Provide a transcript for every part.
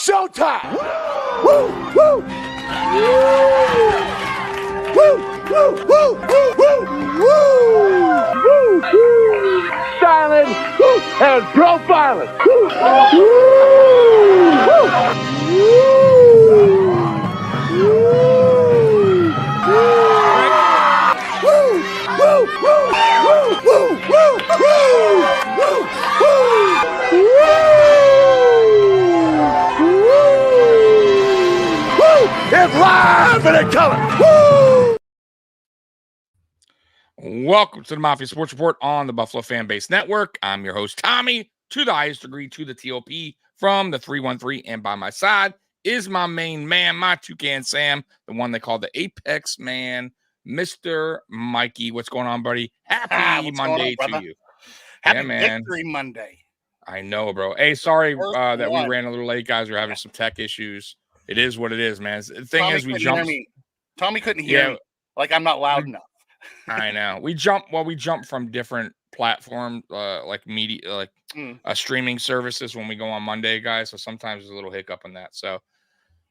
showtime. Woo, woo. Woo, woo, woo, woo, woo, woo, woo. Styling and profiling. Woo, it's live and in color. Woo! Welcome to the Mafia Sports Report on the Buffalo Fan Base Network. I'm your host, Tommy, to the highest degree, to the TOP from the 313. And by my side is my main man, my toucan Sam, the one they call the Apex Man, Mr. Mikey. What's going on, buddy? Happy Monday to you. Happy Victory Monday. I know, bro. Hey, sorry that we ran a little late, guys. We're having some tech issues. It is what it is, man. The thing is, we jumped. Tommy couldn't hear me. Like I'm not loud enough. I know. We jump from different platforms, like media, like streaming services when we go on Monday, guys. So sometimes there's a little hiccup in that. So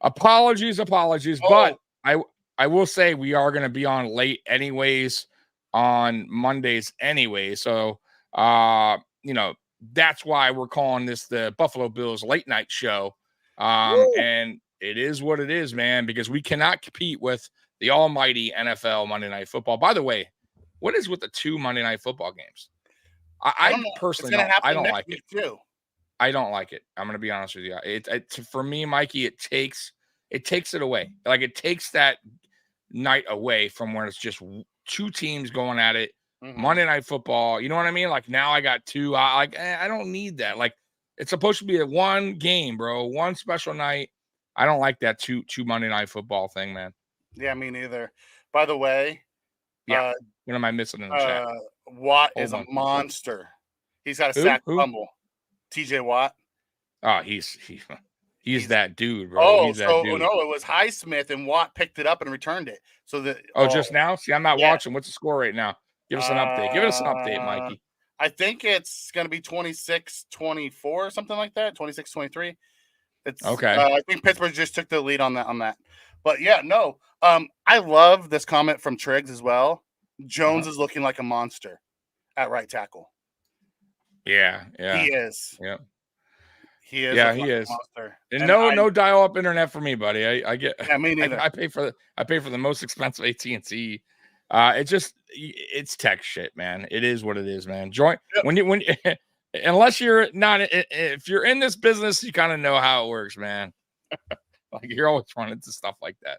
apologies. But I will say we are going to be on late anyways on Mondays anyway. So, that's why we're calling this the Buffalo Bills late night show. And it is what it is, man, because we cannot compete with the almighty NFL Monday Night Football. By the way, what is with the 2 Monday Night Football games? I personally I don't like it. Too. I don't like it. I'm going to be honest with you. It for me, Mikey, it takes it away. Like it takes that night away from when it's just 2 teams going at it. Monday Night Football. You know what I mean? Like now I got 2. I don't need that. Like it's supposed to be a 1 game, bro. 1 special night. I don't like that 2 Monday Night Football thing, man. Yeah, me neither. By the way, what am I missing in the chat? Watt is a monster. He's got a sack fumble. TJ Watt. Oh, he's that dude, bro. Oh, he's that dude. No, it was Highsmith and Watt picked it up and returned it. So just now? See, I'm not watching. What's the score right now? Give us an update. Give us an update, Mikey. I think it's going to be 26-24 or something like that. 26-23. It's okay. I think Pittsburgh just took the lead on that. But yeah, no. I love this comment from Triggs as well. Jones is looking like a monster at right tackle. Yeah. He is. Yeah. He is. Yeah, he is. Monster. And no dial-up internet for me, buddy. I get. Yeah, me neither. I pay for the most expensive AT&T. It's tech shit, man. It is what it is, man. When unless you're not, if you're in this business, you kind of know how it works, man. Like you're always running into stuff like that.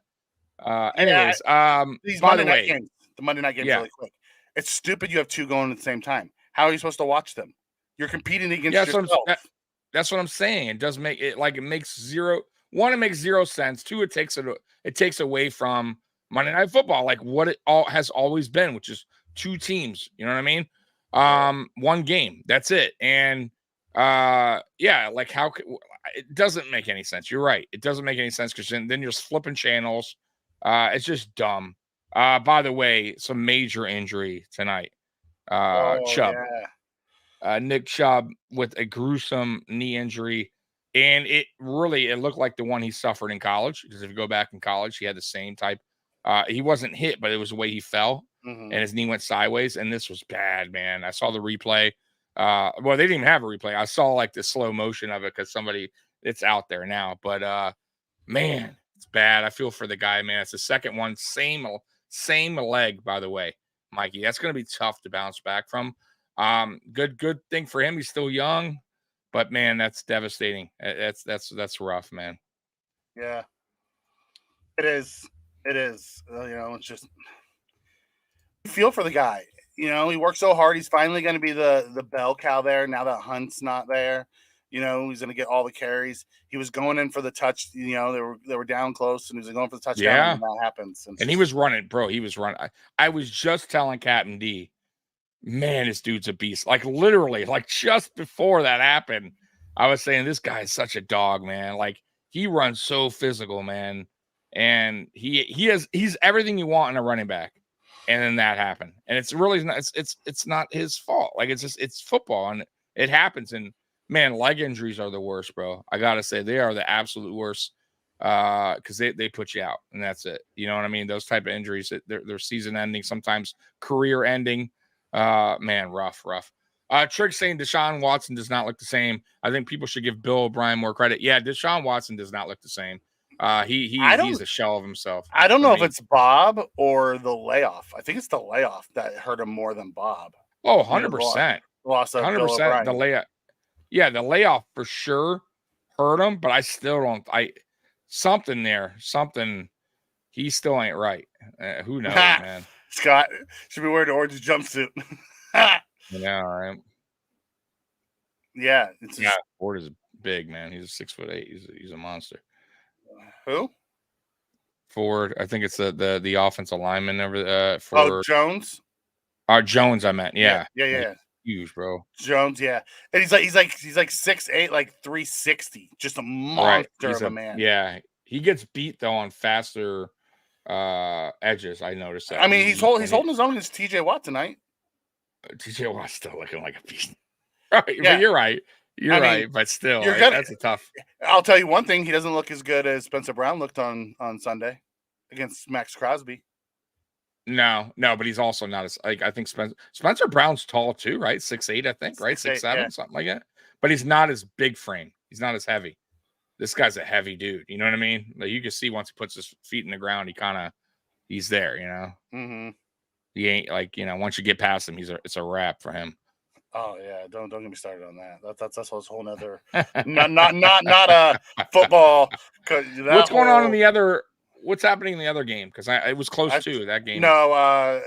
Anyways, by the way, the Monday night games really quick. It's stupid. You have 2 going at the same time. How are you supposed to watch them? You're competing against yourself. That's what I'm saying. It does make it like it makes zero. 1, it makes 0 sense. 2, it takes away from Monday Night Football, like what it all has always been, which is 2 teams. You know what I mean? 1 game. That's it. And like how it doesn't make any sense. You're right. It doesn't make any sense because then you're flipping channels. It's just dumb. By the way, some major injury tonight. Chubb. Yeah. Nick Chubb with a gruesome knee injury. And it looked like the one he suffered in college. Because if you go back in college, he had the same type. He wasn't hit, but it was the way he fell. And his knee went sideways. And this was bad, man. I saw the replay. Well, they didn't even have a replay. I saw like the slow motion of it because it's out there now. But man, it's bad. I feel for the guy, man. It's the second one. Same leg, by the way, Mikey. That's going to be tough to bounce back from. Good thing for him. He's still young, but man, that's devastating. That's rough, man. Yeah, it is. It's just feel for the guy. He worked so hard. He's finally going to be the bell cow there now that Hunt's not there. He's going to get all the carries. He was going in for the touch. They were down close, and he was going for the touchdown. Yeah, and that happens. And he was running, bro. He was running. I was just telling Captain D, man, this dude's a beast. Like literally, like just before that happened, I was saying this guy is such a dog, man. Like he runs so physical, man, and he's everything you want in a running back. And then that happened, and it's really not. It's not his fault. Like it's football, and it happens. And man, leg injuries are the worst, bro. I gotta say, they are the absolute worst. Because they put you out, and that's it. You know what I mean? Those type of injuries, they're season ending, sometimes career ending. Man, rough. Trick saying Deshaun Watson does not look the same. I think people should give Bill O'Brien more credit. Yeah, Deshaun Watson does not look the same. He's a shell of himself. I don't know if it's Bob or the layoff. I think it's the layoff that hurt him more than Bob. Oh, 100%. Loss of 100%. Bill O'Brien. The layoff. Yeah, the layoff for sure hurt him, but I still don't. Something there. He still ain't right. Who knows, man? Scott should be wearing an orange jumpsuit. Yeah, right. Yeah, Ford is big, man. He's 6'8". He's a monster. Who? Ford. I think it's the offensive lineman over for Jones. Jones, I meant. Yeah. Huge, bro. Jones, yeah. And he's like 6'8", like 360. Just a monster of a man. Yeah. He gets beat though on faster edges. I noticed that. I mean, he's holding his own against TJ Watt tonight. TJ Watt's still looking like a beast. Right, yeah. But you're right. You're right, but still, that's a tough. I'll tell you one thing: he doesn't look as good as Spencer Brown looked on Sunday against Max Crosby. No, but he's also not as I think Spencer Brown's tall too, right? 6'8", I think, right? 6'7", something like that. But he's not as big frame. He's not as heavy. This guy's a heavy dude. You know what I mean? Like you can see once he puts his feet in the ground, he's there. You know. Mm-hmm. He ain't once you get past him, it's a wrap for him. Oh yeah, don't get me started on that. That's a whole nother not a football. What's going on in the other? What's happening in the other game? Because it was close too. That game. No,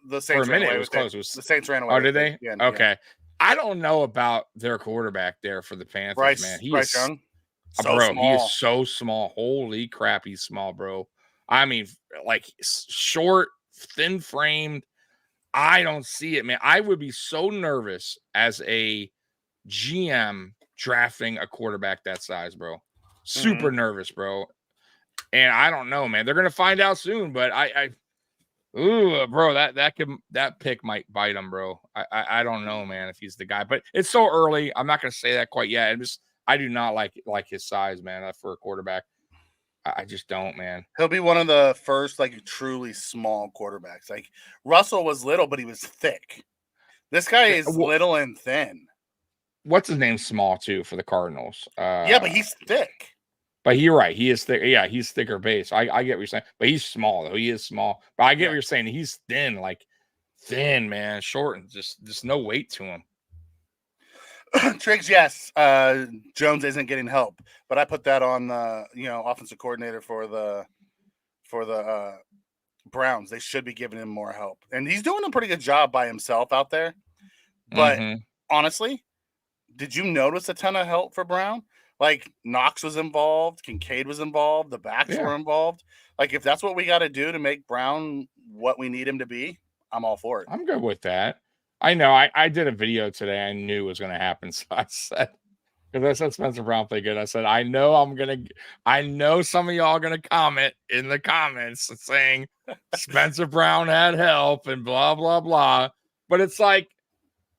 the Saints. For a minute, it was close. The Saints ran away. Oh, did they? Yeah, okay. Yeah. I don't know about their quarterback there for the Panthers, man. Bryce Young. Bro, he is so small. Holy crap, he's small, bro. I mean, like short, thin framed. I don't see it, man. I would be so nervous as a GM drafting a quarterback that size, bro. Super nervous, bro. And I don't know, man. They're gonna find out soon, but bro, that pick might bite him, bro. I don't know, man, if he's the guy. But it's so early. I'm not gonna say that quite yet. I do not like his size, man, for a quarterback. I just don't, man. He'll be one of the first, like, truly small quarterbacks. Like, Russell was little, but he was thick. This guy is little and thin. What's his name? Small, too, for the Cardinals. Yeah, but he's thick. But you're right. He is thick. Yeah, he's thicker base. I get what you're saying. But he's small, though. He is small. But I get what you're saying. He's thin, man. Short and just no weight to him. Triggs, yes. Jones isn't getting help, but I put that on the offensive coordinator for the Browns. They should be giving him more help, and he's doing a pretty good job by himself out there. But honestly, did you notice a ton of help for Brown? Like Knox was involved, Kincaid was involved, the backs were involved. Like if that's what we got to do to make Brown what we need him to be, I'm all for it. I'm good with that. I know. I did a video today. I knew it was going to happen. So I said, because I said Spencer Brown played good. I said, I know some of y'all are going to comment in the comments saying Spencer Brown had help and blah, blah, blah. But it's like,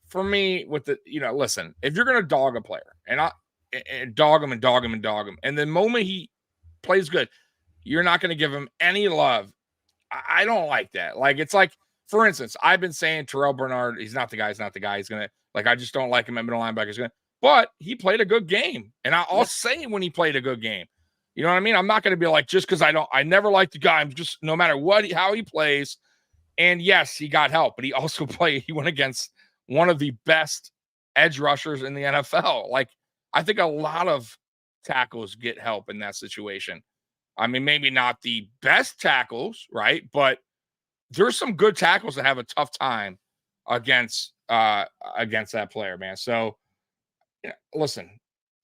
for me, with the, listen, if you're going to dog a player and dog him, and the moment he plays good, you're not going to give him any love. I don't like that. Like, it's like, for instance, I've been saying Terrell Bernard, he's not the guy. He's going to, I just don't like him at middle linebacker. But he played a good game. And I'll say when he played a good game. You know what I mean? I'm not going to be like, just because I never liked the guy. I'm just, no matter how he plays. And yes, he got help, but he also he went against one of the best edge rushers in the NFL. Like, I think a lot of tackles get help in that situation. I mean, maybe not the best tackles, right? But there's some good tackles that have a tough time against that player, man. So, listen,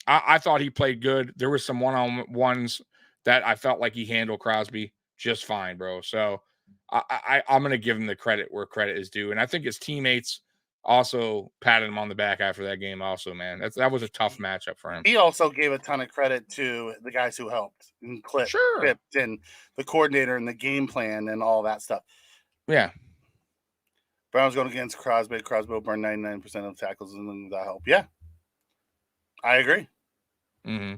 I thought he played good. There were some one-on-ones that I felt like he handled Crosby just fine, bro. So I'm going to give him the credit where credit is due. And I think his teammates also patted him on the back after that game also, man. That was a tough matchup for him. He also gave a ton of credit to the guys who helped and clipped and the coordinator and the game plan and all that stuff. Yeah. Browns going against Crosby. Crosby will burn 99% of tackles and then that help. Yeah. I agree. Mm-hmm.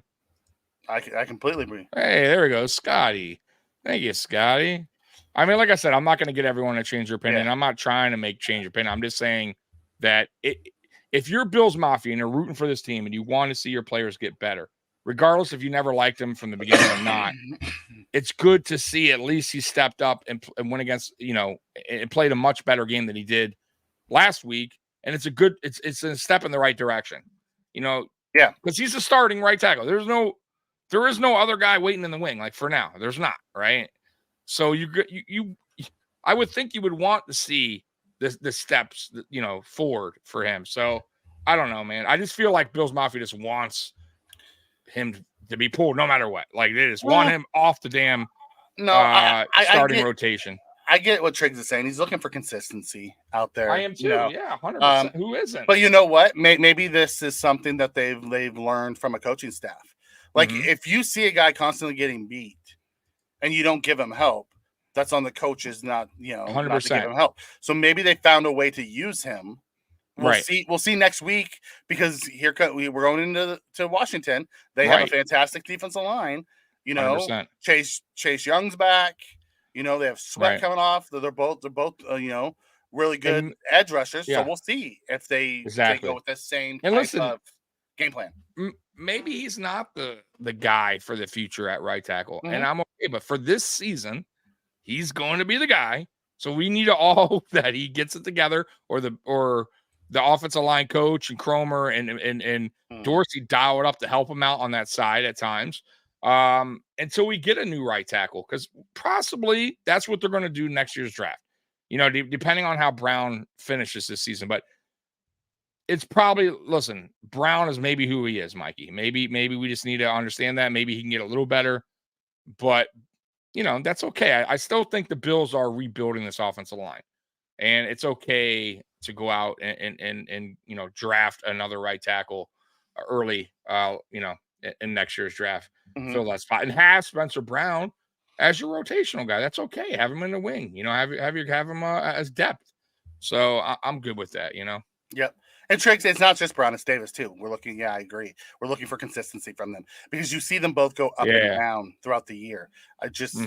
I completely agree. Hey, there we go, Scotty. Thank you, Scotty. I mean, like I said, I'm not going to get everyone to change their opinion. Yeah. I'm not trying to change your opinion. I'm just saying that if you're Bills Mafia and you're rooting for this team and you want to see your players get better, regardless if you never liked them from the beginning or not, it's good to see at least he stepped up and went against, and played a much better game than he did last week. And it's a step in the right direction, Yeah. because he's a starting right tackle. There is no other guy waiting in the wing. Like for now, there's not, right? So I would think you would want to see the steps, forward for him. So I don't know, man. I just feel like Bills Mafia just wants him to be pulled no matter what. Like they just want him off the damn starting rotation. I get what Triggs is saying. He's looking for consistency out there. I am too. Yeah, 100%. Who isn't? But you know what? Maybe this is something that they've learned from a coaching staff. Like if you see a guy constantly getting beat and you don't give him help, that's on the coaches, not 100%. Not to give him help. So maybe they found a way to use him. We'll see next week, because we're going into Washington. They have a fantastic defensive line. 100%. Chase Young's back. They have Sweat coming off. They're both really good edge rushers. So we'll see if they go with the same type of game plan. Maybe he's not the guy for the future at right tackle, and I'm okay. But for this season, he's going to be the guy. So we need to all hope that he gets it together, or the offensive line coach and Cromer and Dorsey dial it up to help him out on that side at times. Until we get a new right tackle, because possibly that's what they're going to do next year's draft. Depending on how Brown finishes this season, but it's probably, listen, Brown is maybe who he is, Mikey. Maybe we just need to understand that. Maybe he can get a little better, but that's okay. I still think the Bills are rebuilding this offensive line, and it's okay to go out and draft another right tackle early, in next year's draft, fill that spot, and have Spencer Brown as your rotational guy. That's okay. Have him in the wing, have him as depth. So I'm good with that, Yep. And Triggs, it's not just Brown, it's Davis too. We're looking, I agree. We're looking for consistency from them, because you see them both go up and down throughout the year. I just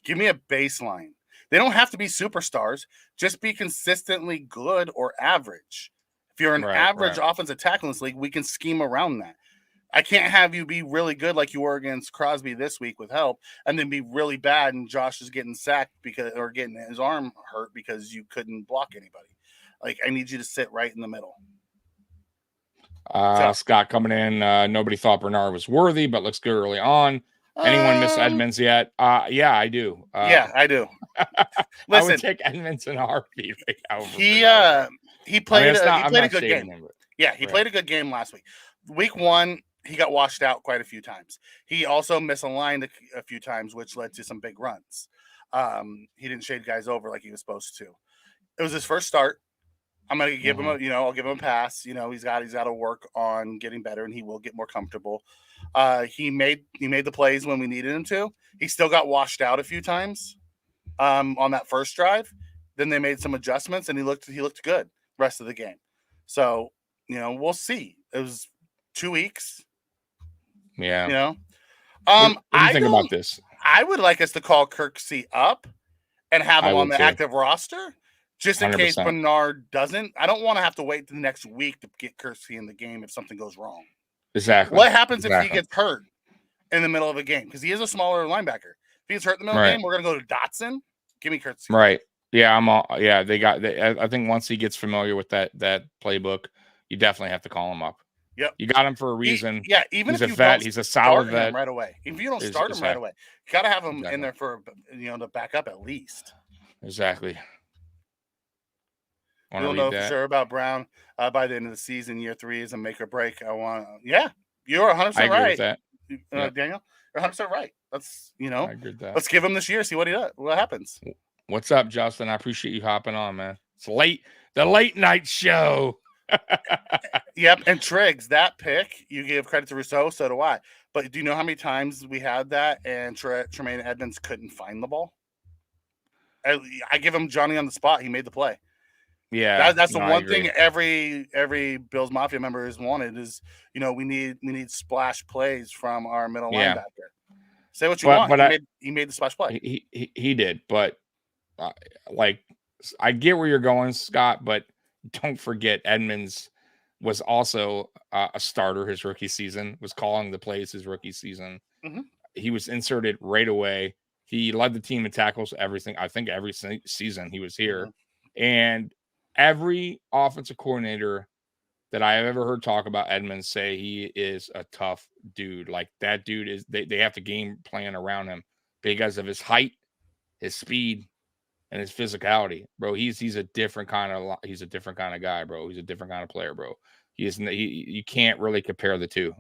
give me a baseline. They don't have to be superstars. Just be consistently good or average. If you're an average offensive tackle in this league, we can scheme around that. I can't have you be really good like you were against Crosby this week with help, and then be really bad and Josh is getting sacked or getting his arm hurt because you couldn't block anybody. Like, I need you to sit right in the middle. Scott coming in. Nobody thought Bernard was worthy, but looks good early on. Anyone miss Edmonds yet? Yeah, I do. I do. Listen, I would take Edmonds in a heartbeat right now. He played a good game. He played a good game last week. Week 1, he got washed out quite a few times. He also misaligned a few times, which led to some big runs. He didn't shade guys over like he was supposed to. It was his first start. I'm gonna give him I'll give him a pass. He's got to work on getting better, and he will get more comfortable. He made the plays when we needed him to. He still got washed out a few times on that first drive. Then they made some adjustments, and he looked good the rest of the game. So we'll see. It was 2 weeks. Yeah. What do you think about this? I would like us to call Kirksey up and have him on the active roster, just in 100%. Case Bernard doesn't. I don't want to have to wait the next week to get Kirksey in the game if something goes wrong. Exactly. What happens if he gets hurt in the middle of a game? Because he is a smaller linebacker. If he gets hurt in the middle of the game, we're going to go to Dotson. Give me Kirksey. Right. Yeah, I think once he gets familiar with that playbook, you definitely have to call him up. Yep. You got him for a reason. Even he's if a vet, he's a solid vet right away. If you don't start him right away, you got to have him in there for to back up at least. Exactly. We don't know for sure about Brown by the end of the season. Year 3 is a make or break. You're 100% right. With that. Daniel, you're 100% right. Let's I agree with that. Let's give him this year. See what happens. What's up, Justin? I appreciate you hopping on, man. It's the late night show. Yep, and Triggs, that pick, you give credit to Rousseau, so do I. But do you know how many times we had that and Tremaine Edmonds couldn't find the ball? I give him Johnny on the spot. He made the play. Yeah, That's the no, I one agree. thing every Bills Mafia member has wanted is, we need splash plays from our middle Yeah, linebacker. Say what you but want. but I, He made the splash play. he did, but uh, like I get where you're going, Scott, but don't forget Edmonds was also a starter his rookie season, was calling the plays his rookie season. Mm-hmm. He was inserted right away. He led the team in tackles, everything. I think every season he was here. Mm-hmm. And every offensive coordinator that I have ever heard talk about Edmonds say he is a tough dude. Like that dude is, they have to game plan around him because of his height, his speed, and his physicality, bro. He's a different kind of guy, bro. He's a different kind of player, bro. You can't really compare the two.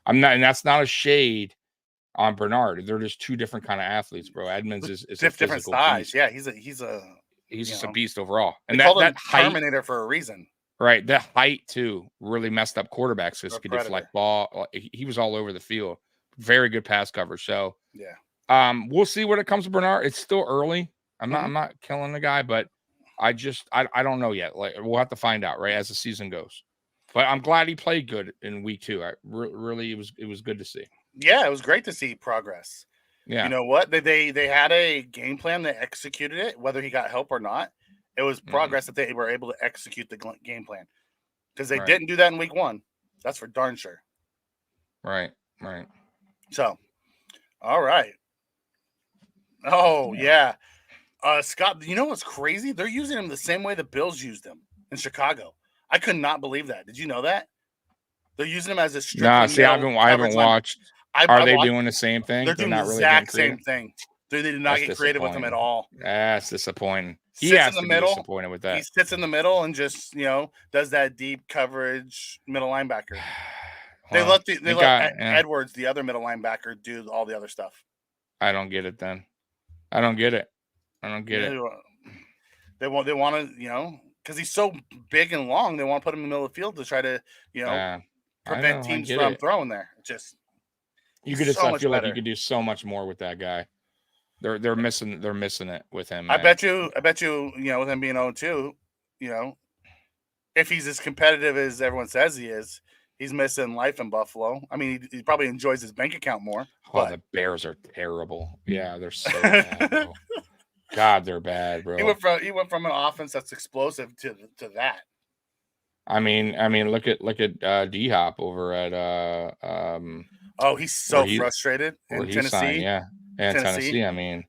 I'm not, and that's not a shade on Bernard. They're just two different kind of athletes, bro. Edmonds is a Different physical size. beast. Yeah, he's Just a beast overall. And they called him that height, Terminator for a reason. right? That height too really messed up quarterbacks because he could deflect ball. He was all over the field. Very good pass coverage. So yeah, we'll see what it comes to Bernard. It's still early. Mm-hmm. I'm not killing the guy, but I don't know yet. Like we'll have to find out, right, as the season goes. But I'm glad he played good in week 2. Really, it was good to see. Yeah, it was great to see progress. Yeah. You know what? They had a game plan. They executed it, whether he got help or not. It was progress that they were able to execute the game plan, because they didn't do that in week 1. That's for darn sure. Right. So, all right. Oh yeah. Scott, you know what's crazy? They're using him the same way the Bills used him in Chicago. I could not believe that. Did you know that? They're using him as a strictly I haven't watched. Are they doing the same thing? They're doing not the really exact same thing. They did not get creative with him at all. That's disappointing. He Sits has in the to middle. be disappointed with that. He sits in the middle and just, does that deep coverage middle linebacker. They let Edwards, the other middle linebacker, do all the other stuff. I don't get it then. I don't get it. They want to, because he's so big and long, they want to put him in the middle of the field to try to, prevent teams from throwing there. I feel like you could do so much more with that guy. They're missing it with him. Man. I bet you, with him being 0-2, if he's as competitive as everyone says he is, he's missing life in Buffalo. I mean, he probably enjoys his bank account more. Oh, the Bears are terrible. Yeah, they're so bad, bro. God, they're bad, bro. He went from an offense that's explosive to that. I mean, look at D-Hop over at he's so frustrated in Tennessee. Tennessee. I mean,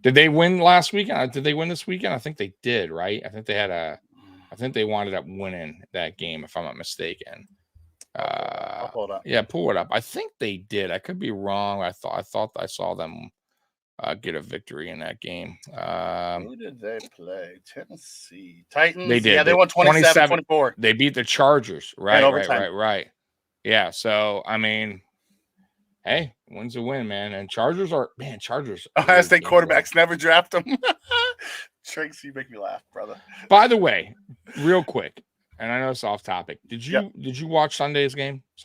did they win last weekend? Did they win this weekend? I think they did, right? I think they wound up winning that game, if I'm not mistaken. I'll pull it up. Yeah, pull it up. I think they did. I could be wrong. I thought I saw them get a victory in that game. Who did they play? Tennessee Titans. They did. Yeah, they won 27-24. They beat the Chargers. Right. Yeah. So I mean, hey, win's a win, man. And Chargers. Ohio State quarterbacks never draft them. Tracy, you make me laugh, brother. By the way, real quick, and I know it's off topic. Did you watch Sunday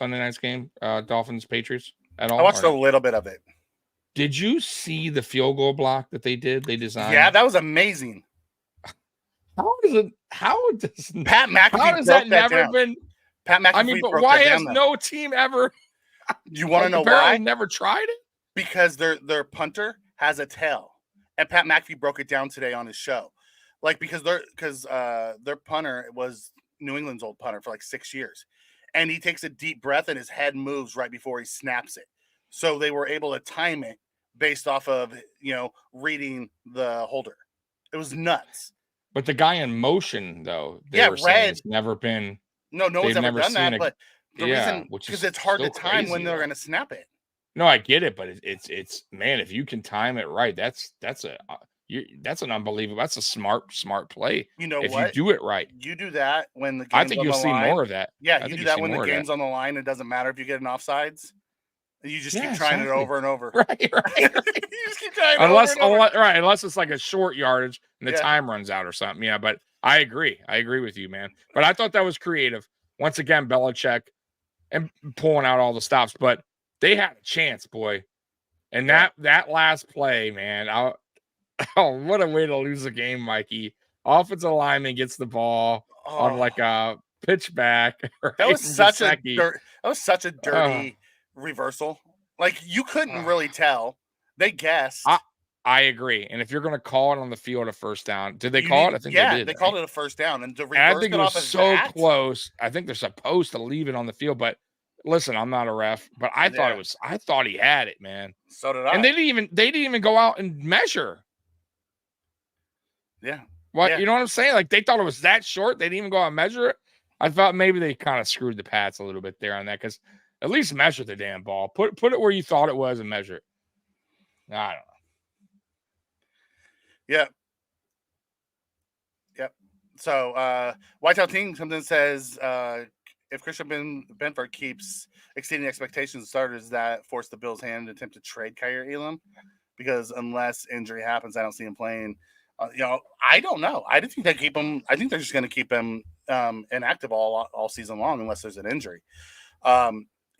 night's game, Dolphins Patriots at all? I watched a little bit of it. Did you see the field goal block that they designed? Yeah, that was amazing. How does Pat McAfee? How has that never been? Pat McAfee. I mean, but why has no team ever? You want to know why? Never tried it? Because their punter has a tail, and Pat McAfee broke it down today on his show. Because their punter was New England's old punter for like 6 years, and he takes a deep breath and his head moves right before he snaps it. So they were able to time it based off of reading the holder. It was nuts. But the guy in motion, though, has never been. No one's ever done that. But the reason, because it's hard to time when they're going to snap it. No, I get it, but it's man, if you can time it right, that's an unbelievable. That's a smart play. You know if what? you do it right, you do that when the game's I think you'll see line. more of that. Yeah, you do that when the game's on the line. It doesn't matter if you get an offsides. You just keep trying it over and over. Right. You just keep trying it unless it's like a short yardage and the time runs out or something. Yeah, but I agree. I agree with you, man. But I thought that was creative. Once again, Belichick and pulling out all the stops, but they had a chance, boy. And that last play, man. What a way to lose a game, Mikey. offensive lineman gets the ball on like a pitch back. Right? That was such a Uh, dirty reversal. Like you couldn't really tell. They guessed. I agree. And if you're going to call it on the field a first down, did they call it? I think they did. They called it a first down, and I think it was so close. I think they're supposed to leave it on the field, but listen, I'm not a ref, but I thought he had it, man. So did I. And they didn't even go out and measure. Yeah. What yeah. You know what I'm saying? Like they thought it was that short. They didn't even go out and measure it. I thought maybe they kind of screwed the Pats a little bit there on that, because at least measure the damn ball. Put it where you thought it was and measure it. I don't know. Yep. So Whitetail Team comes in and says if Christian Benford keeps exceeding expectations of starters, that force the Bills' hand to attempt to trade Kyer Elam, because unless injury happens, I don't see him playing. I don't know. I didn't think they keep him. I think they're just going to keep him inactive all season long unless there's an injury.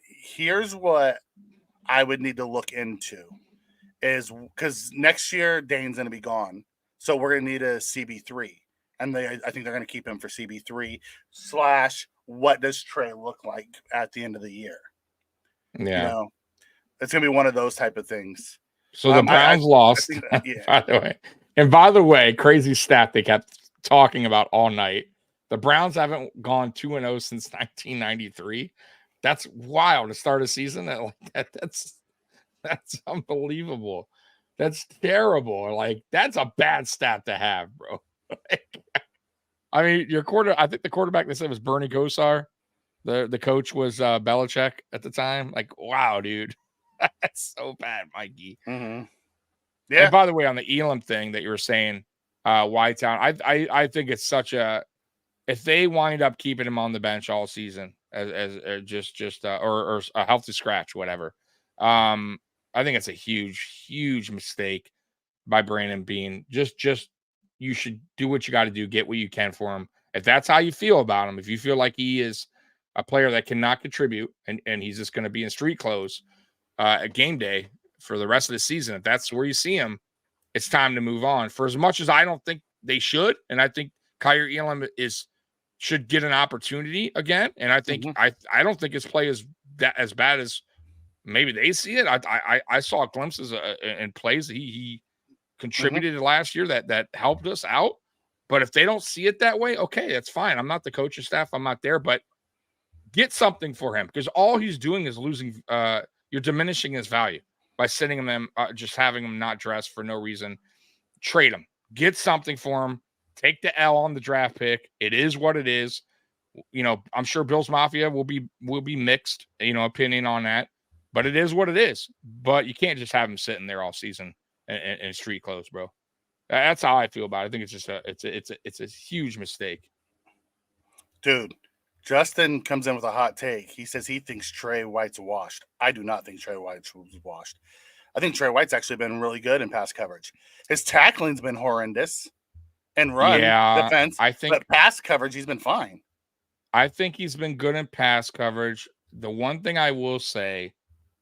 Here's what I would need to look into is because next year Dane's going to be gone, so we're going to need a CB3, and I think they're going to keep him for CB3 / what does Trey look like at the end of the year? Yeah, it's going to be one of those type of things. So the Browns lost. By the way, crazy stat they kept talking about all night. The Browns haven't gone 2-0 since 1993. That's wild to start a season that's unbelievable. That's terrible. Like that's a bad stat to have, bro. I mean, I think the quarterback they said was Bernie Kosar. The coach was Belichick at the time. Like, wow, dude. That's so bad, Mikey. Mm-hmm. Yeah. And by the way, on the Elam thing that you were saying, Whitetown, I think it's such a, if they wind up keeping him on the bench all season as or a healthy scratch, whatever, I think it's a huge mistake by Brandon Beane. Just you should do what you got to do, get what you can for him. If that's how you feel about him, if you feel like he is a player that cannot contribute and he's just going to be in street clothes at game day for the rest of the season, if that's where you see him, it's time to move on. For as much as I don't think they should, and I think Kyer Elam should get an opportunity again, and I think I don't think his play is as bad as maybe they see it. I saw glimpses in plays that he contributed last year that helped us out. But if they don't see it that way, okay, that's fine. I'm not the coaching staff. I'm not there, but get something for him, because all he's doing is losing. You're diminishing his value by sitting him, just having him not dressed for no reason. Trade him. Get something for him. Take the L on the draft pick. It is what it is. I'm sure Bills Mafia will be mixed, opinion on that. But it is what it is. But you can't just have him sitting there all season in street clothes, bro. That's how I feel about it. I think it's just it's a huge mistake. Dude, Justin comes in with a hot take. He says he thinks Trey White's washed. I do not think Trey White's washed. I think Trey White's actually been really good in pass coverage. His tackling's been horrendous and run defense. But pass coverage, he's been fine. I think he's been good in pass coverage. The one thing I will say,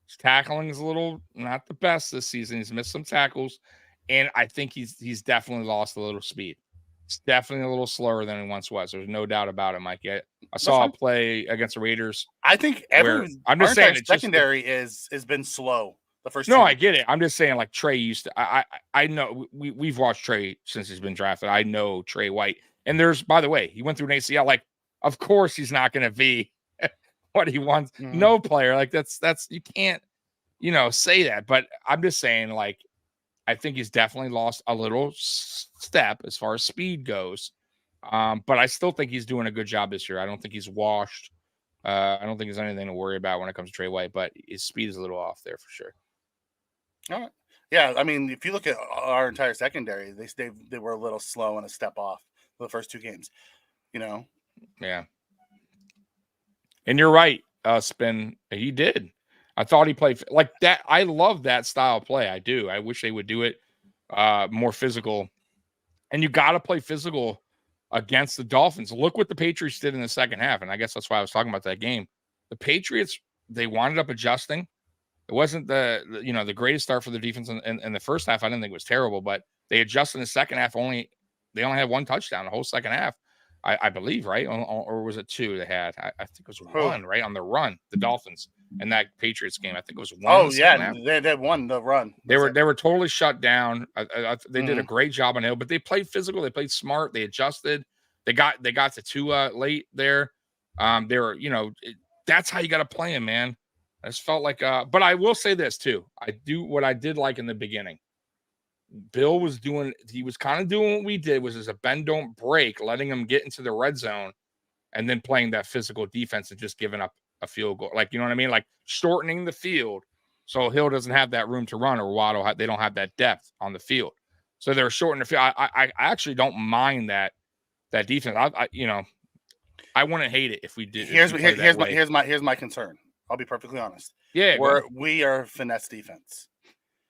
his tackling is a little not the best this season. He's missed some tackles, and I think he's definitely lost a little speed. It's definitely a little slower than he once was. There's no doubt about it, Mikey. I saw a play against the Raiders. I think I'm just saying secondary has been slow. The first I get it. I'm just saying, like Trey used to. I know we've watched Trey since he's been drafted. I know Trey White, and by the way, he went through an ACL. Like, of course he's not going to be what he wants. No player like that's you can't say that. But I'm just saying, like, I think he's definitely lost a little step as far as speed goes. But I still think he's doing a good job this year. I don't think he's washed. I don't think there's anything to worry about when it comes to Trey White, but his speed is a little off there for sure. All right. Yeah, I mean, if you look at our entire secondary, they were a little slow and a step off for the first two games. Yeah. And you're right, Spin. He did. I thought he played like that. I love that style of play. I do. I wish they would do it more physical. And you got to play physical against the Dolphins. Look what the Patriots did in the second half. And I guess that's why I was talking about that game. The Patriots, they wound up adjusting. It wasn't the greatest start for the defense in the first half. I didn't think it was terrible, but they adjusted in the second half, only they only had 1 touchdown the whole second half, I believe, right? Or was it 2 they had? I think it was 1, right, on the run. The Dolphins in that Patriots game. I think it was 1. Oh yeah, they won the run. They were totally shut down. They did a Mhm. great job on Hill, but they played physical. They played smart. They adjusted. They got to Tua late there. They were, that's how you got to play him, man. I just felt like, but I will say this too. What I did like in the beginning. Bill was he was kind of doing what we did, was as a bend don't break, letting him get into the red zone, and then playing that physical defense and just giving up a field goal. Like, you know what I mean? Like shortening the field so Hill doesn't have that room to run, or Waddle, they don't have that depth on the field. So they're shortening the field. I actually don't mind that defense. I wouldn't hate it if we did. Here's my concern. I'll be perfectly honest. Yeah, we are finesse defense.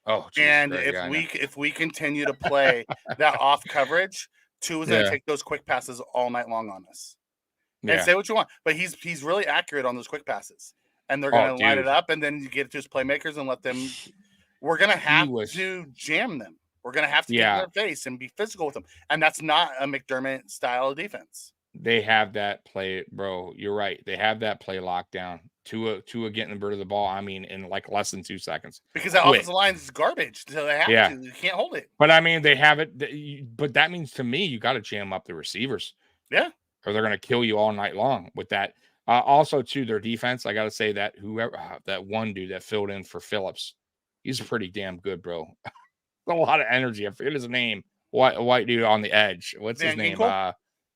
Oh, Jesus and Christ, if we continue to play that off coverage, Tua's going to take those quick passes all night long on us. And say what you want, but he's really accurate on those quick passes, and they're going to line it up, and then you get it to his playmakers and let them. We're going to have to jam them. We're going to have to get in their face and be physical with them, and that's not a McDermott style of defense. They have that play, bro. You're right. They have that play locked down. Tua getting the bird of the ball. I mean, in like less than 2 seconds. Because that offensive line is garbage. So they have to. You can't hold it. But I mean, they have it. But that means to me, you got to jam up the receivers. Yeah. Or they're going to kill you all night long with that. Also, to their defense, I got to say that that one dude that filled in for Phillips, he's pretty damn good, bro. A lot of energy. I forget his name. White dude on the edge. What's his name?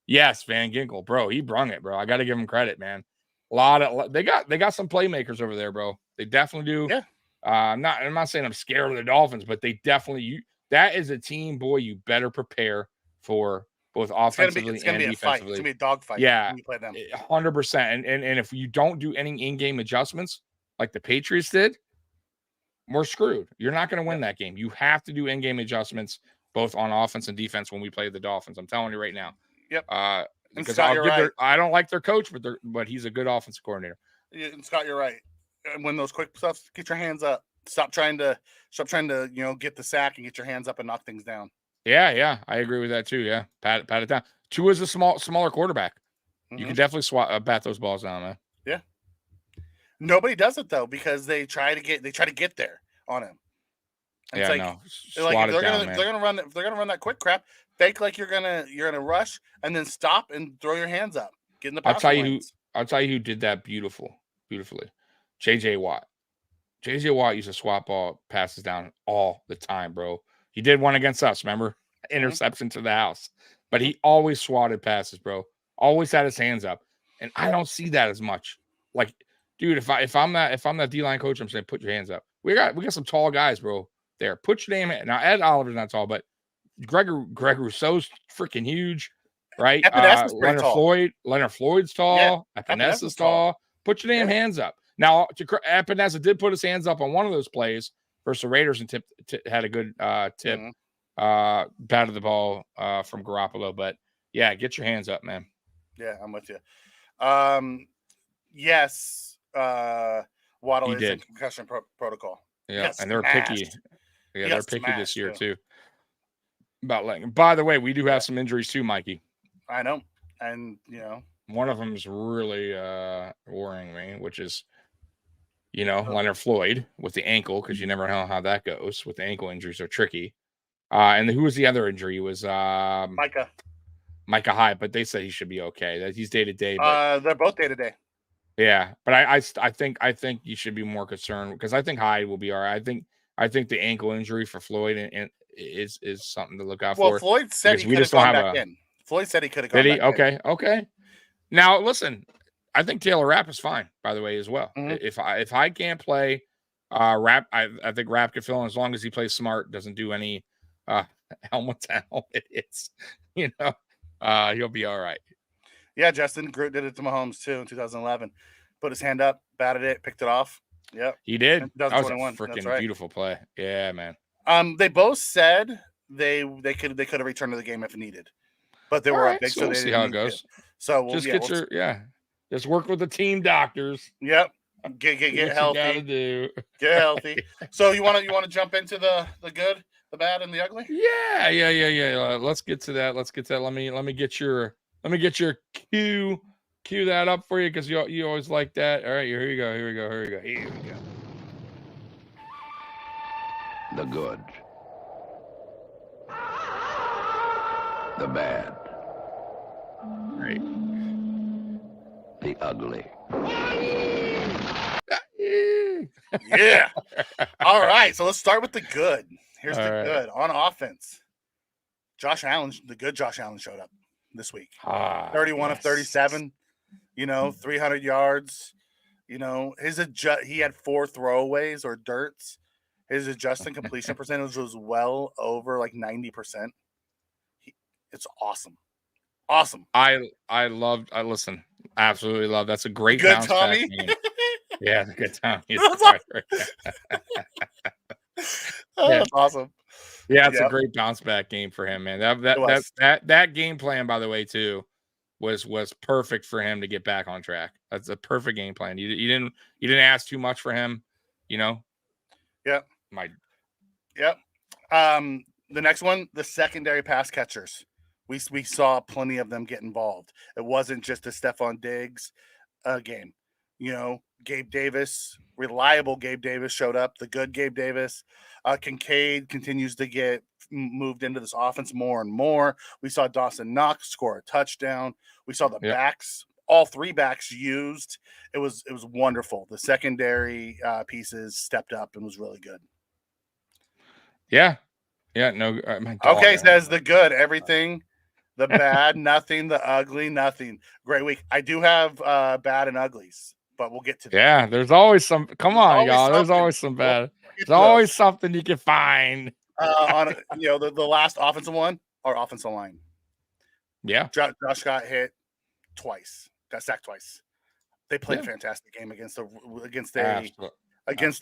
Yes, Van Ginkel, bro. He brung it, bro. I got to give him credit, man. They got some playmakers over there, bro. They definitely do. Yeah. I'm not saying I'm scared of the Dolphins, but they definitely that is a team, boy. You better prepare for both offensively and defensively. It's gonna be a dogfight. Yeah, 100%. And if you don't do any in-game adjustments like the Patriots did, we're screwed. You're not going to win that game. You have to do in-game adjustments both on offense and defense when we play the Dolphins. I'm telling you right now. Yep. Because Scott, I don't like their coach, but he's a good offensive coordinator. And Scott, you're right. When those quick stuff, get your hands up. Stop trying to get the sack and get your hands up and knock things down. Yeah, I agree with that too. Yeah, pat it down. Tua's a smaller quarterback. Mm-hmm. You can definitely bat those balls down, man. Yeah. Nobody does it though because they try to get there on him. And they're gonna run that quick crap. Fake like you're gonna rush and then stop and throw your hands up. Get in the pass lanes. I'll tell you who did that beautifully. JJ Watt. JJ Watt used to swap ball passes down all the time, bro. He did one against us, remember? Interception to the house. But he always swatted passes, bro. Always had his hands up. And I don't see that as much. Like, dude, if I'm that D-line coach, I'm saying put your hands up. We got some tall guys, bro. There. Put your name in. Now Ed Oliver's not tall, but Greg Rousseau's freaking huge, right? Leonard Floyd's tall. Yeah, Epenesa's tall. Put your damn hands up. Now, Epinesa did put his hands up on one of those plays versus the Raiders and had a good tip, batted the ball from Garoppolo. But yeah, get your hands up, man. Yeah, I'm with you. Yes, Waddle is in concussion protocol. Yeah, and they're picky. Yeah, they're picky this year too. By the way, we do have some injuries too, Mikey. I know, and one of them is really worrying me, which is Leonard Floyd with the ankle, because you never know how that goes with the ankle injuries. Are tricky. And who was the other injury? It was Micah Hyde, but they said he should be okay. That he's day to day. They're both day to day. Yeah, but I think you should be more concerned because I think Hyde will be all right. I think the ankle injury for Floyd and is something to look out for. Well, Floyd said he could have gone back in. Floyd said he could have gone back in. Okay. Now listen, I think Taylor Rapp is fine, by the way, as well. Mm-hmm. If Hyde can't play, Rapp, I think Rapp can fill in as long as he plays smart, doesn't do any helmet to helmet hits. He'll be all right. Yeah, Justin Groot did it to Mahomes too in 2011. Put his hand up, batted it, picked it off. Yep, he did. That was a freaking beautiful play. Yeah, man. They both said they could have returned to the game if needed, but they were up big, so we'll see how it goes. So just work with the team doctors. Yep, get healthy. Get healthy. So you want to jump into the good? The bad and the ugly? Yeah. Let's get to that. Let me get your cue that up for you, because you always like that. All right, here we go. The good. The bad. Right. The ugly. Yeah. All right. So let's start with the good. Here's All the right. good on offense. Josh Allen showed up this week. 31 of 37, 300 yards. He had 4 throwaways or dirts. His adjusted completion percentage was well over like 90%. It's awesome. Awesome. I listen, absolutely love. That's a great Good bounce Tommy. back game. Yeah, the good Tommy. That's awesome. Yeah, it's a great bounce back game for him, man. That game plan, by the way, too, was perfect for him to get back on track. That's a perfect game plan. You didn't ask too much for him, Yep. Yep. The next one, the secondary pass catchers. We saw plenty of them get involved. It wasn't just a Stephon Diggs game. Gabe Davis, reliable Gabe Davis showed up. The good Gabe Davis. Kincaid continues to get moved into this offense more and more. We saw Dawson Knox score a touchdown. We saw the backs, all 3 backs used. It was wonderful. The secondary pieces stepped up and was really good. Yeah. No. Okay, says the good, everything. The bad, nothing. The ugly, nothing. Great week. I do have bad and uglies, but we'll get to that. Yeah, there's always some. Come on, y'all. There's always some bad. There's always something you can find. On the last offensive one, our offensive line. Yeah. Josh got hit twice. Got sacked twice. They played a fantastic game against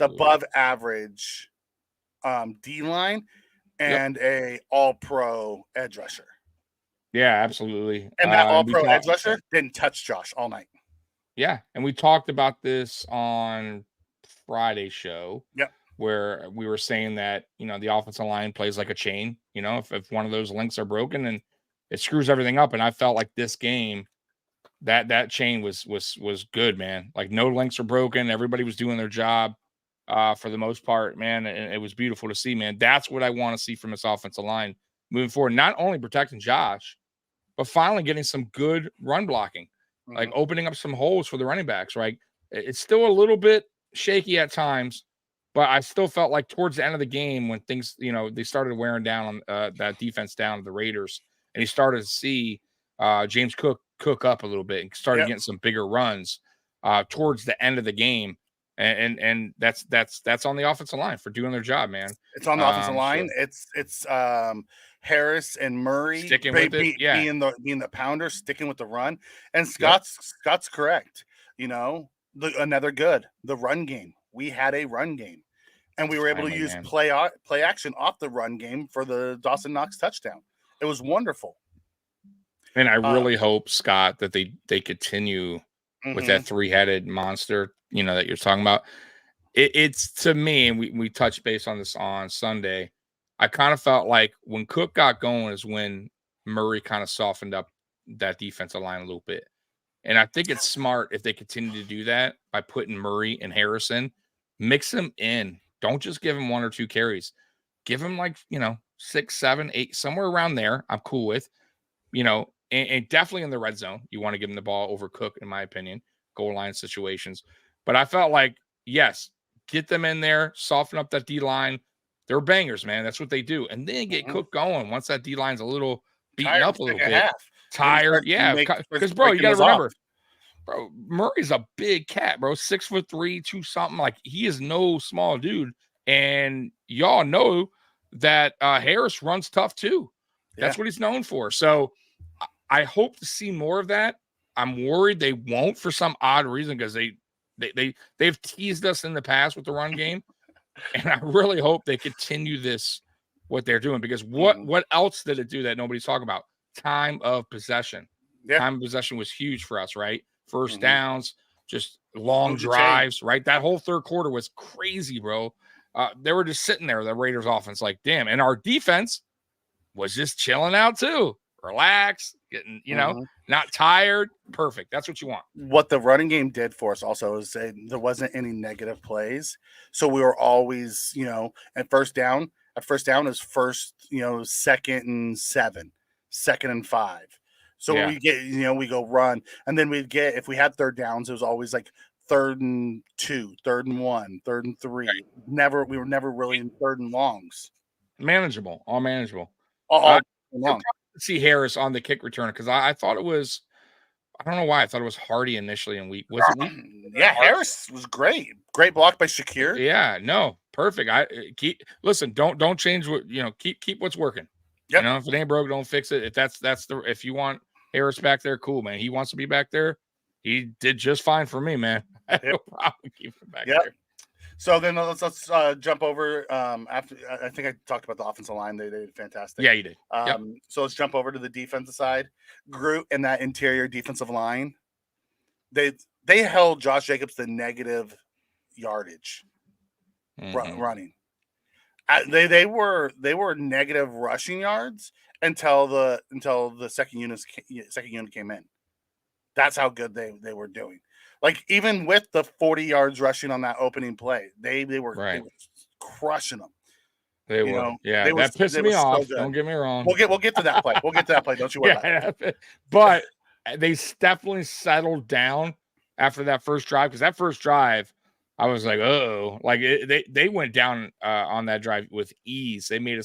above average D line and a all-pro edge rusher. Yeah, absolutely. And that all-pro edge rusher didn't touch Josh all night. Yeah, and we talked about this on Friday's show. Yep. Where we were saying that, the offensive line plays like a chain. If one of those links are broken, and it screws everything up. And I felt like this game, that chain was good, man. Like, no links were broken. Everybody was doing their job for the most part, man. And it was beautiful to see, man. That's what I want to see from this offensive line moving forward. Not only protecting Josh, but finally getting some good run blocking, like opening up some holes for the running backs, right? It's still a little bit shaky at times, but I still felt like towards the end of the game, when things, they started wearing down on that defense down, the Raiders, and you started to see James Cook up a little bit and started getting some bigger runs towards the end of the game. And that's on the offensive line for doing their job, man. It's on the offensive line. It's Harris and Murray sticking with it, being the pounder, sticking with the run. And Scott's correct. Another good, the run game. We had a run game, and we were able to use play action off the run game for the Dawson Knox touchdown. It was wonderful. And I really hope, Scott, that they continue with that 3-headed monster, that you're talking about. It's to me, and we touched base on this on Sunday. I kind of felt like when Cook got going is when Murray kind of softened up that defensive line a little bit. And I think it's smart if they continue to do that by putting Murray and Harrison, mix them in. Don't just give him 1 or 2 carries. Give him 6, 7, 8, somewhere around there. I'm cool with, and definitely in the red zone. You want to give him the ball over Cook, in my opinion, goal line situations. But I felt like, yes, get them in there, soften up that D line. They're bangers, man. That's what they do. And then get Cook going once that D line's a little beaten up a little bit. Tired. Yeah. Because, bro, you got to remember, bro, Murray's a big cat, bro. 6'3", 2 something. Like, he is no small dude. And y'all know that Harris runs tough too. That's what he's known for. So I hope to see more of that. I'm worried they won't for some odd reason, because they've teased us in the past with the run game. And I really hope they continue what they're doing, because what else did it do that nobody's talking about? Time of possession. Yeah. Time of possession was huge for us, right? First downs, just long drives, right? That whole third quarter was crazy, bro. they were just sitting there, the Raiders offense, like, damn. And our defense was just chilling out too. Relax, getting, not tired. Perfect. That's what you want. What the running game did for us also is there wasn't any negative plays. So we were always, at first down is first, 2nd and 7, 2nd and 5. So we get, we go run. And then we'd get, if we had third downs, it was always like 3rd and 2, 3rd and 1, 3rd and 3. Right. We were never really in 3rd and longs. Manageable, all manageable. All long. See Harris on the kick returner because I thought it was, I don't know why I thought it was Hardy initially in week. Was it week? Yeah, Harris was great. Great block by Shakir. Yeah, no, perfect. Listen. Don't change what Keep what's working. Yep. If it ain't broke, don't fix it. If you want Harris back there, cool, man. He wants to be back there. He did just fine for me, man. I have no problem keeping him back there. So then let's jump over. After I think I talked about the offensive line, they did fantastic. Yeah, you did. So let's jump over to the defensive side. Groot and that interior defensive line, they held Josh Jacobs to negative yardage running. They were negative rushing yards until the second unit came in. That's how good they were doing. Like even with the 40 yards rushing on that opening play, they were crushing them. They were. That pissed me off. Don't get me wrong. We'll get to that play. Don't you worry about it. But they definitely settled down after that first drive because that first drive, I was like, oh, like they went down on that drive with ease. They made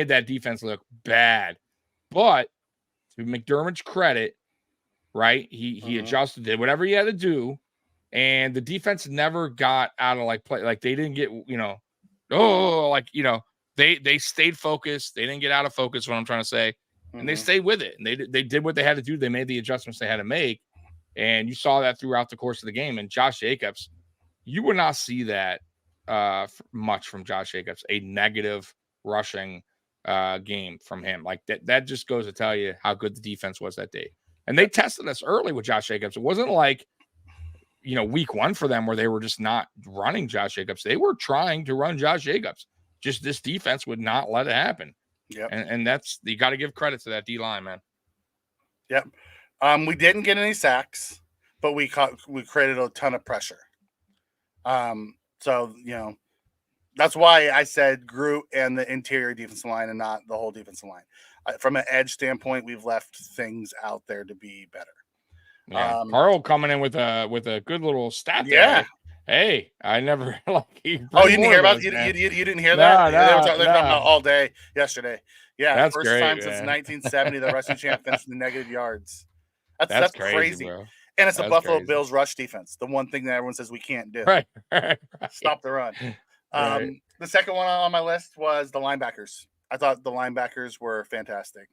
that defense look bad. But to McDermott's credit, right? He adjusted, did whatever he had to do, and the defense never got out of play. Like they didn't get, they stayed focused. They didn't get out of focus. What I'm trying to say, and they stayed with it. And they did what they had to do. They made the adjustments they had to make, and you saw that throughout the course of the game. And Josh Jacobs, you would not see that much from Josh Jacobs. A negative rushing game from him, like that just goes to tell you how good the defense was that day. And they tested us early with Josh Jacobs. It wasn't like, week 1 for them where they were just not running Josh Jacobs. They were trying to run Josh Jacobs. Just this defense would not let it happen. Yep. And that's, you got to give credit to that D-line, man. Yep. We didn't get any sacks, but we created a ton of pressure. So, that's why I said Groot and the interior defensive line and not the whole defensive line. From an edge standpoint, we've left things out there to be better. Yeah. Carl coming in with a good little stat there. Yeah. Hey, I never you didn't hear about you didn't hear that? They were talking about all day yesterday. Yeah, that's first great, time man. Since 1970 the rushing champ finished in the negative yards. That's crazy. Bro. And it's the Buffalo Bills rush defense. The one thing that everyone says we can't do. Right. Stop the run. Right. The second one on my list was the linebackers. I thought the linebackers were fantastic.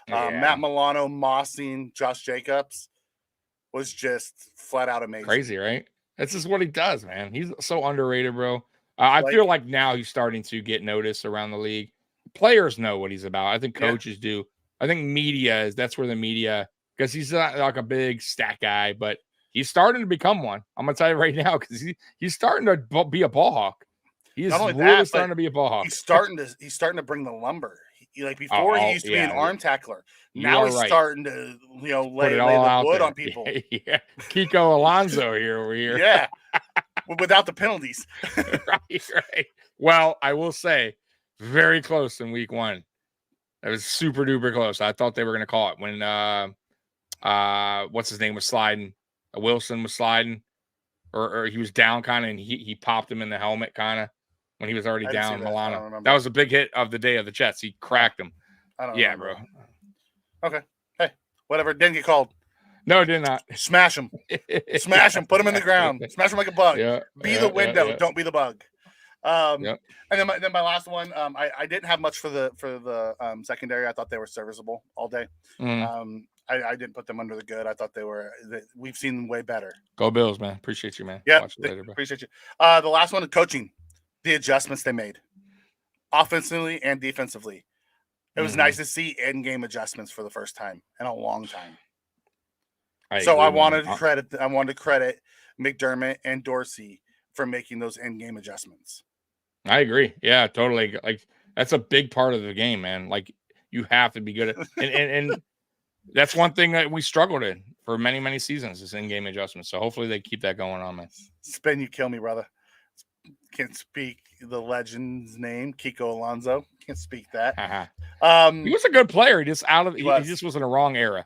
Matt Milano mossing Josh Jacobs was just flat out amazing. Crazy, right? That's just what he does, man. He's so underrated, bro. I feel like now he's starting to get noticed around the league. Players know what he's about. I think coaches do. I think that's where the media, because he's not like a big stat guy, but he's starting to become one. I'm gonna tell you right now, because he's starting to be a ball hawk. He's really starting to be a ball hawk. He's starting to bring the lumber. Before he used to be an arm tackler. Now he's starting to lay the wood on people. Yeah. Kiko Alonso over here. Yeah. Without the penalties. Right. Well, I will say, very close in week 1. It was super duper close. I thought they were gonna call it when what's his name was sliding. Wilson was sliding. Or he was down kind of, and he popped him in the helmet kind of when he was already down. Milano. That was a big hit of the day of the Jets. He cracked him. Bro. Okay. Hey, whatever. Didn't get called. No, it did not. Smash him. Smash him. Put him in the ground. Smash him like a bug. Be the window. Don't be the bug. And then my last one. I didn't have much for the secondary. I thought they were serviceable all day. I didn't put them under the good. I thought we've seen them way better. Go Bills, man. Appreciate you, man. Yeah, appreciate you. The last one is coaching. The adjustments they made, offensively and defensively. It was nice to see in-game adjustments for the first time in a long time. I wanted to credit McDermott and Dorsey for making those in-game adjustments. I agree. Yeah, totally. Like that's a big part of the game, man. Like you have to be good at and that's one thing that we struggled in for many, many seasons is in-game adjustments. So hopefully they keep that going on, man. Spin, you kill me, brother. Can't speak the legend's name, Kiko Alonso. Can't speak that. He was a good player. He just he was. just was in a wrong era.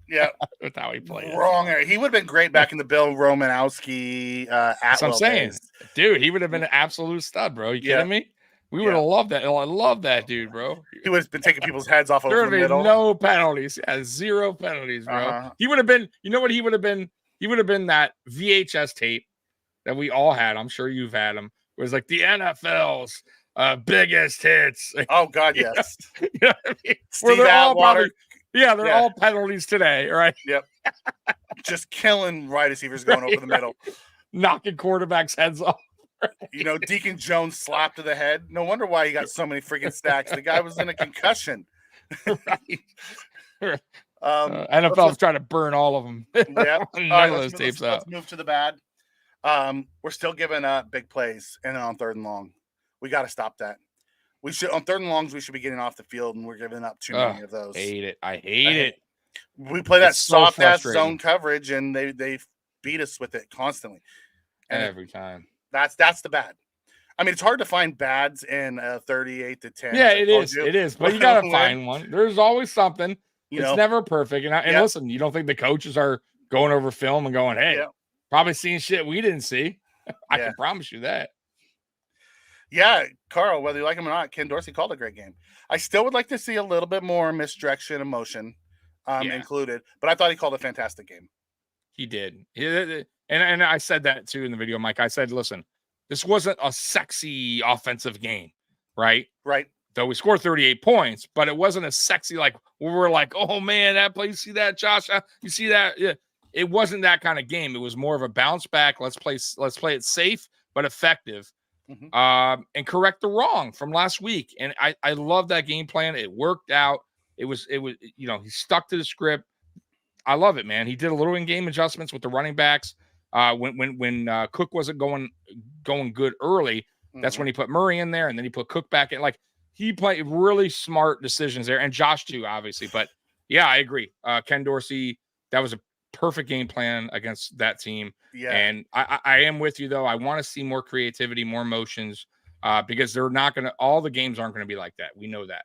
Yeah, with how he played. Wrong area. He would have been great back in the Bill Romanowski That's what I'm saying. days. Dude, he would have been an absolute stud, bro. You kidding me? We would have loved that. I love that dude, bro. He would have been taking people's heads off over the middle. No penalties. Yeah, 0 penalties, bro. He would have been, you know what he would have been? He would have been that VHS tape that we all had. I'm sure you've had them. It was like the NFL's biggest hits. Oh, God, yes. You know what I mean? Steve Atwater. They're all penalties today, right? Yep. Just killing wide receivers going over the middle. Knocking quarterbacks' heads off. You know, Deacon Jones slapped to the head. No wonder why he got so many freaking stacks. The guy was in a concussion. Right. NFL's trying to burn all of them. Yeah. None of those tapes out. Let's move to the bad. We're still giving up big plays and on 3rd and long. We got to stop that. We should on 3rd and longs. We should be getting off the field, and we're giving up too many of those. I hate it. We play that soft ass zone coverage, and they beat us with it constantly. And every time. That's the bad. I mean, it's hard to find bads in 38 to 10. Yeah, it is. It is. But you got to find one. There's always something. It's never perfect. And listen, you don't think the coaches are going over film and going, hey, probably seeing shit we didn't see. I can promise you that. Yeah, Carl, whether you like him or not, Ken Dorsey called a great game. I still would like to see a little bit more misdirection and motion included, but I thought he called a fantastic game. He did. And I said that too in the video, Mike. I said, listen, this wasn't a sexy offensive game, right? Right. Though we scored 38 points, but it wasn't a sexy, like, we were like, oh, man, that play, you see that, Josh? You see that? Yeah. It wasn't that kind of game. It was more of a bounce back. Let's play it safe, but effective. And correct the wrong from last week. And I love that game plan. It worked out. It was, you know, he stuck to the script. I love it, man. He did a little in-game adjustments with the running backs. When Cook wasn't going good early, that's when he put Murray in there, and then he put Cook back in. Like, he played really smart decisions there, and Josh too, obviously. But yeah, I agree. Ken Dorsey, that was a perfect game plan against that team. Yeah. And I am with you though. I want to see more creativity, more motions, because they're not going to. All the games aren't going to be like that. We know that.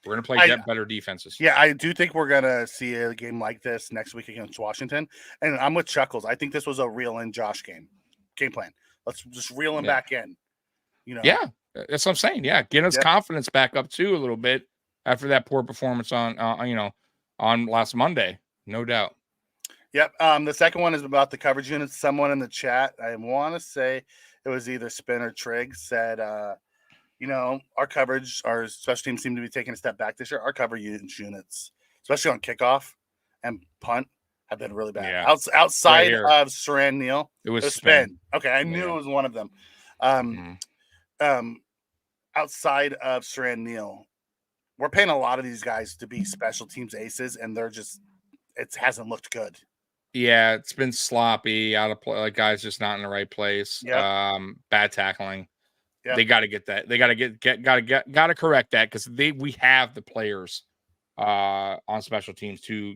We're going to play better defenses. Yeah, I do think we're going to see a game like this next week against Washington. And I'm with Chuckles. I think this was a reel-in Josh game plan. Let's just reel him back in. You know. Yeah, that's what I'm saying. Yeah, get his confidence back up too a little bit after that poor performance on last Monday. No doubt. Yep. The second one is about the coverage units. Someone in the chat, I want to say it was either Spin or Trigg, said, our coverage, our special teams seem to be taking a step back this year. Our cover units, especially on kickoff and punt, have been really bad. Yeah. Outside of Saran Neal, it was Spin. Okay, I knew it was one of them. Outside of Saran Neal, we're paying a lot of these guys to be special teams aces, and it hasn't looked good. Yeah, it's been sloppy, out of play. Like, guys just not in the right place. Yep. Bad tackling. Yep. They got to get that. They got to correct that, because we have the players on special teams to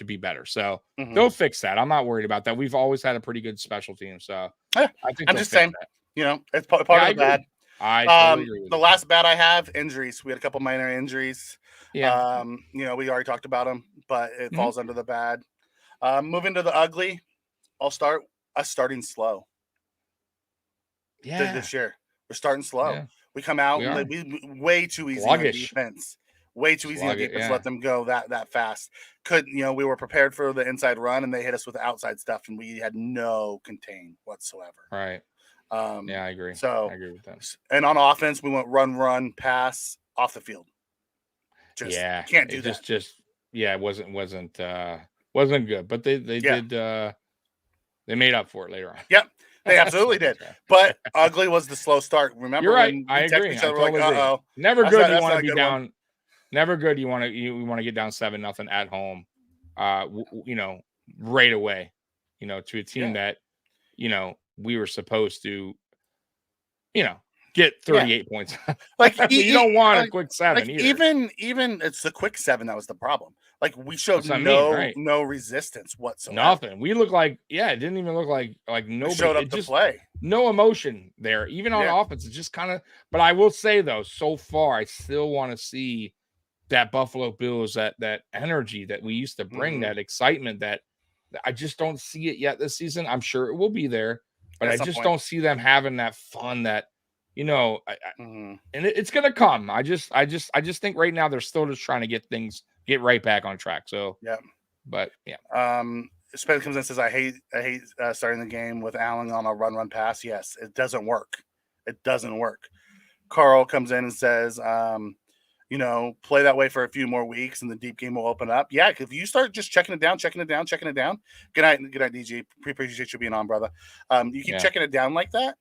be better. So they'll fix that. I'm not worried about that. We've always had a pretty good special team. So I think I'm just saying, it's part of the bad. I totally agree with the last bad I have, injuries. We had a couple minor injuries. Yeah. We already talked about them, but it falls under the bad. Moving to the ugly, I'll start us starting slow. Yeah. This year. We're starting slow. Yeah. We come out we way too easy on defense. Way too easy on defense. Let them go that fast. We were prepared for the inside run, and they hit us with the outside stuff, and we had no contain whatsoever. Right. Yeah, I agree. So I agree with that. And on offense, we went run, pass, off the field. Can't do that. It wasn't good, but they did. They made up for it later on. Yep. They absolutely did. But ugly was the slow start. Remember? You're right. I agree. Each other, uh-oh. Never good. You want to be down. One. Never good. You want to get down 7-0 at home. Right away. To a team that, we were supposed to. get 38 points. Like you don't want a like, quick 7 like either. even it's the quick 7 that was the problem. Like we showed That's what I mean, right? no resistance whatsoever. Nothing. We look like it didn't even look like nobody We showed up it to just play. no emotion there. Even on offense, it's just kind of. But I will say though, so far, I still want to see that Buffalo Bills, that energy that we used to bring, that excitement that I just don't see it yet this season. I'm sure it will be there, but I just don't see them having that fun that, and it's gonna come. I just think right now they're still just trying to get right back on track. So but Spence comes in and says, I hate starting the game with Allen on a run pass. Yes, it doesn't work. It doesn't work. Carl comes in and says, play that way for a few more weeks and the deep game will open up. Yeah, if you start just checking it down. Good night, DG. Appreciate you being on, brother. You keep checking it down like that,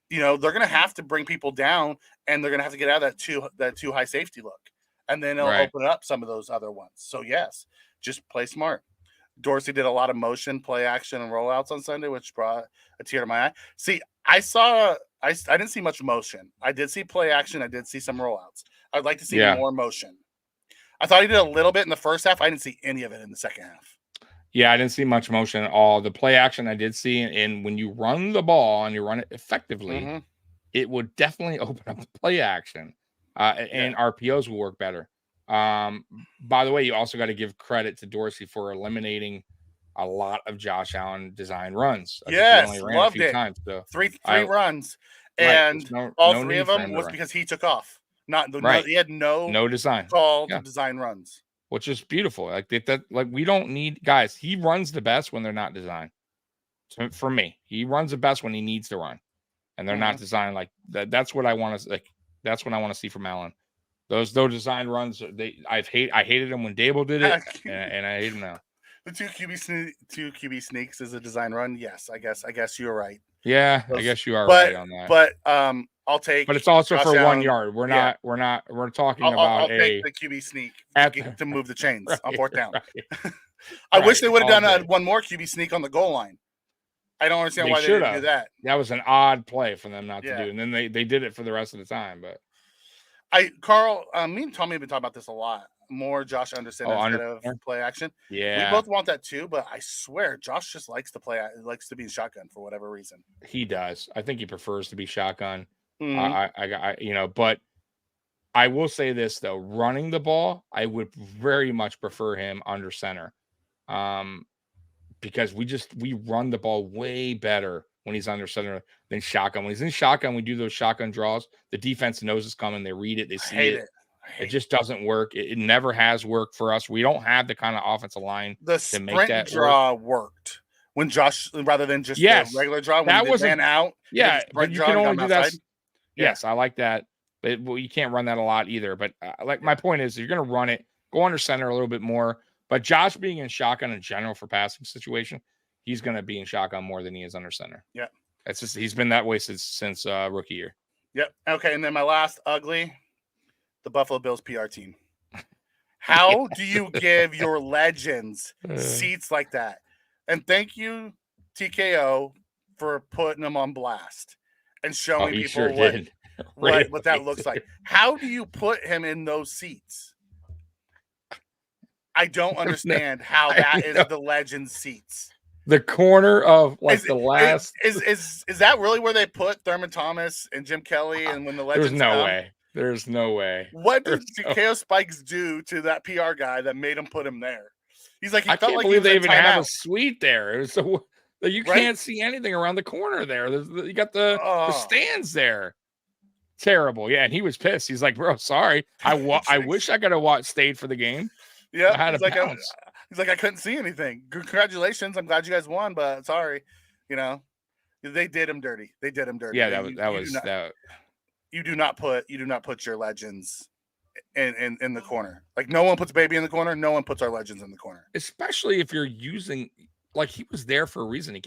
they're going to have to bring people down and they're going to have to get out of that too high safety look. And then it'll open up some of those other ones. So, yes, just play smart. Dorsey did a lot of motion, play action, and rollouts on Sunday, which brought a tear to my eye. See, I didn't see much motion. I did see play action. I did see some rollouts. I'd like to see more motion. I thought he did a little bit in the first half. I didn't see any of it in the second half. Yeah, I didn't see much motion at all. The play action I did see, and when you run the ball and you run it effectively, it would definitely open up the play action, and RPOs will work better. By the way, you also got to give credit to Dorsey for eliminating a lot of Josh Allen design runs. Yes, loved it. Times, so three runs, and all three of them was because he took off. He had no design call to design runs, which is beautiful. Like that, like we don't need guys. He runs the best when they're not designed. So for me, he runs the best when he needs to run, and they're not designed like that. That's what I want to like. That's what I want to see from Allen. Those design runs, I hated them when Dable did it, and I hate them now. The two QB sneaks is a design run. Yes, I guess you're right. Yeah, I guess you are right on that. But I'll take. But it's also Josh for Allen. 1 yard. We're talking about I'll take the QB sneak to move the chains on fourth down. I wish they would have done one more QB sneak on the goal line. I don't understand why they didn't do that. That was an odd play for them not to do, and then they did it for the rest of the time. But Carl, me and Tommy have been talking about this a lot. More Josh Anderson instead of play action. Yeah, we both want that too. But I swear, Josh just likes to be in shotgun for whatever reason. He does. I think he prefers to be shotgun. But I will say this though: running the ball, I would very much prefer him under center, because we run the ball way better when he's under center than shotgun. When he's in shotgun, we do those shotgun draws. The defense knows it's coming. They read it. They see it. It just doesn't work. It never has worked for us. We don't have the kind of offensive line to make that draw worked when Josh, rather than just the regular draw. When that was out. Yeah, but you can only do that. Yes, I like that. But you can't run that a lot either. But my point is, you're going to run it, go under center a little bit more. But Josh being in shotgun in general for passing situation, he's going to be in shotgun more than he is under center. Yeah, it's just he's been that way since rookie year. Yep. Okay, and then my last ugly. The Buffalo Bills PR team. How do you give your legends seats like that? And thank you, TKO, for putting them on blast and showing people what that looks like. How do you put him in those seats? I don't understand how that is the legends seats. The corner of the last is that really where they put Thurman Thomas and Jim Kelly and when the legends There's no way. What did TKO Spikes do to that PR guy that made him put him there? He's like, I can't believe they even have a suite there. It was so you can't see anything around the corner there. You got the stands there. Terrible. Yeah, and he was pissed. He's like, bro, sorry. I wish I could have stayed for the game. Yeah, he's like, I couldn't see anything. Congratulations. I'm glad you guys won, but sorry. They did him dirty. Yeah, that was. You do not put your legends in the corner. Like no one puts baby in the corner. No one puts our legends in the corner. Especially if you're using he was there for a reason. He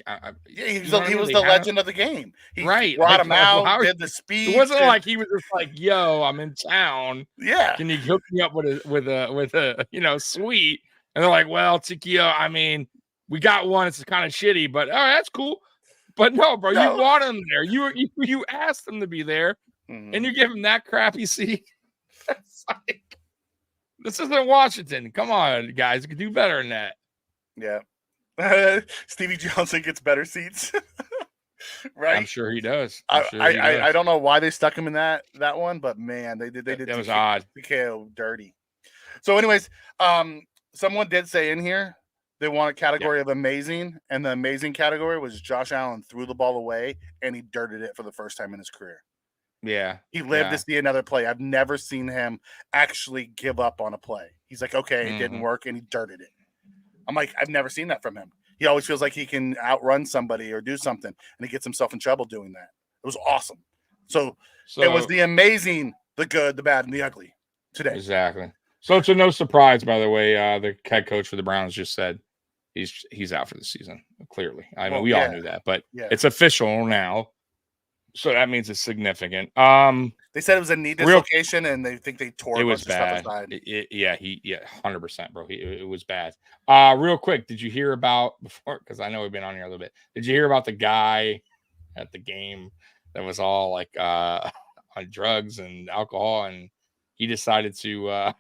was the legend of the game. He brought him out, did the speech. It wasn't like he was just like, "Yo, I'm in town. Yeah, can you hook me up with a suite?" And they're like, "Well, Tikio, I mean, we got one. It's kind of shitty, but all right, that's cool." But no, bro, you want him there. You asked him to be there. and you give him that crappy seat. It's like, this isn't Washington. Come on, guys. You can do better than that. Yeah. Stevie Johnson gets better seats. Right? I'm sure he does. I don't know why they stuck him in that one, but man, they did That was odd. TKO dirty. So, anyways, someone did say in here they want a category of amazing, and the amazing category was Josh Allen threw the ball away and he dirted it for the first time in his career. Yeah. He lived to see another play. I've never seen him actually give up on a play. He's like, okay, it didn't work, and he dirted it. I'm like, I've never seen that from him. He always feels like he can outrun somebody or do something, and he gets himself in trouble doing that. It was awesome. So it was the amazing, the good, the bad, and the ugly today. Exactly. So it's no surprise, by the way, the head coach for the Browns just said he's out for the season. Clearly, I mean, we all knew that, but it's official now. So that means it's significant. They said it was a knee dislocation, and they think they tore a bunch of stuff aside. 100%, bro. It was bad. Real quick, did you hear about before? Because I know we've been on here a little bit. Did you hear about the guy at the game that was all like on drugs and alcohol, and he decided to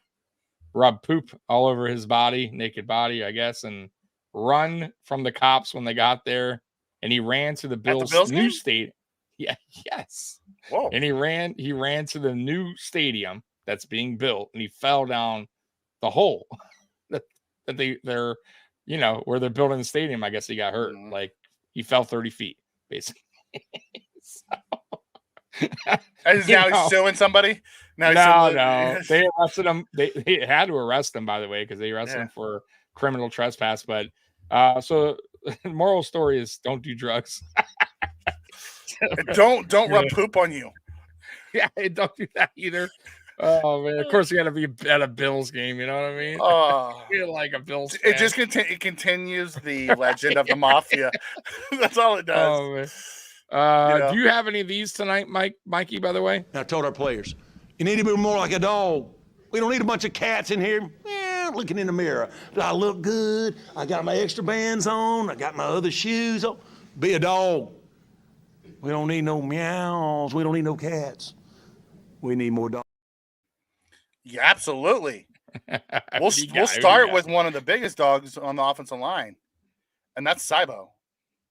rub poop all over his body, naked body, I guess, and run from the cops when they got there, and he ran to the Bills' new stadium. Yeah. Yes. Whoa. And he ran to the new stadium that's being built, and he fell down the hole that they're, where they're building the stadium. I guess he got hurt. Like he fell 30 feet, basically. He's suing somebody. No. They arrested him. They had to arrest him, by the way, because they arrested him for criminal trespass. But so the moral story is don't do drugs. Don't rub poop on you. Yeah, don't do that either. Oh man, of course you got to be at a Bills game. You know what I mean? Feel like a Bills fan. It just continues the legend of the Mafia. That's all it does. Oh, man. Do you have any of these tonight, Mikey? By the way, I told our players, you need to be more like a dog. We don't need a bunch of cats in here. Looking in the mirror. Do I look good? I got my extra bands on. I got my other shoes on. Be a dog. We don't need no meows. We don't need no cats. We need more dogs. Yeah, absolutely. We'll start with one of the biggest dogs on the offensive line, and that's Cybo.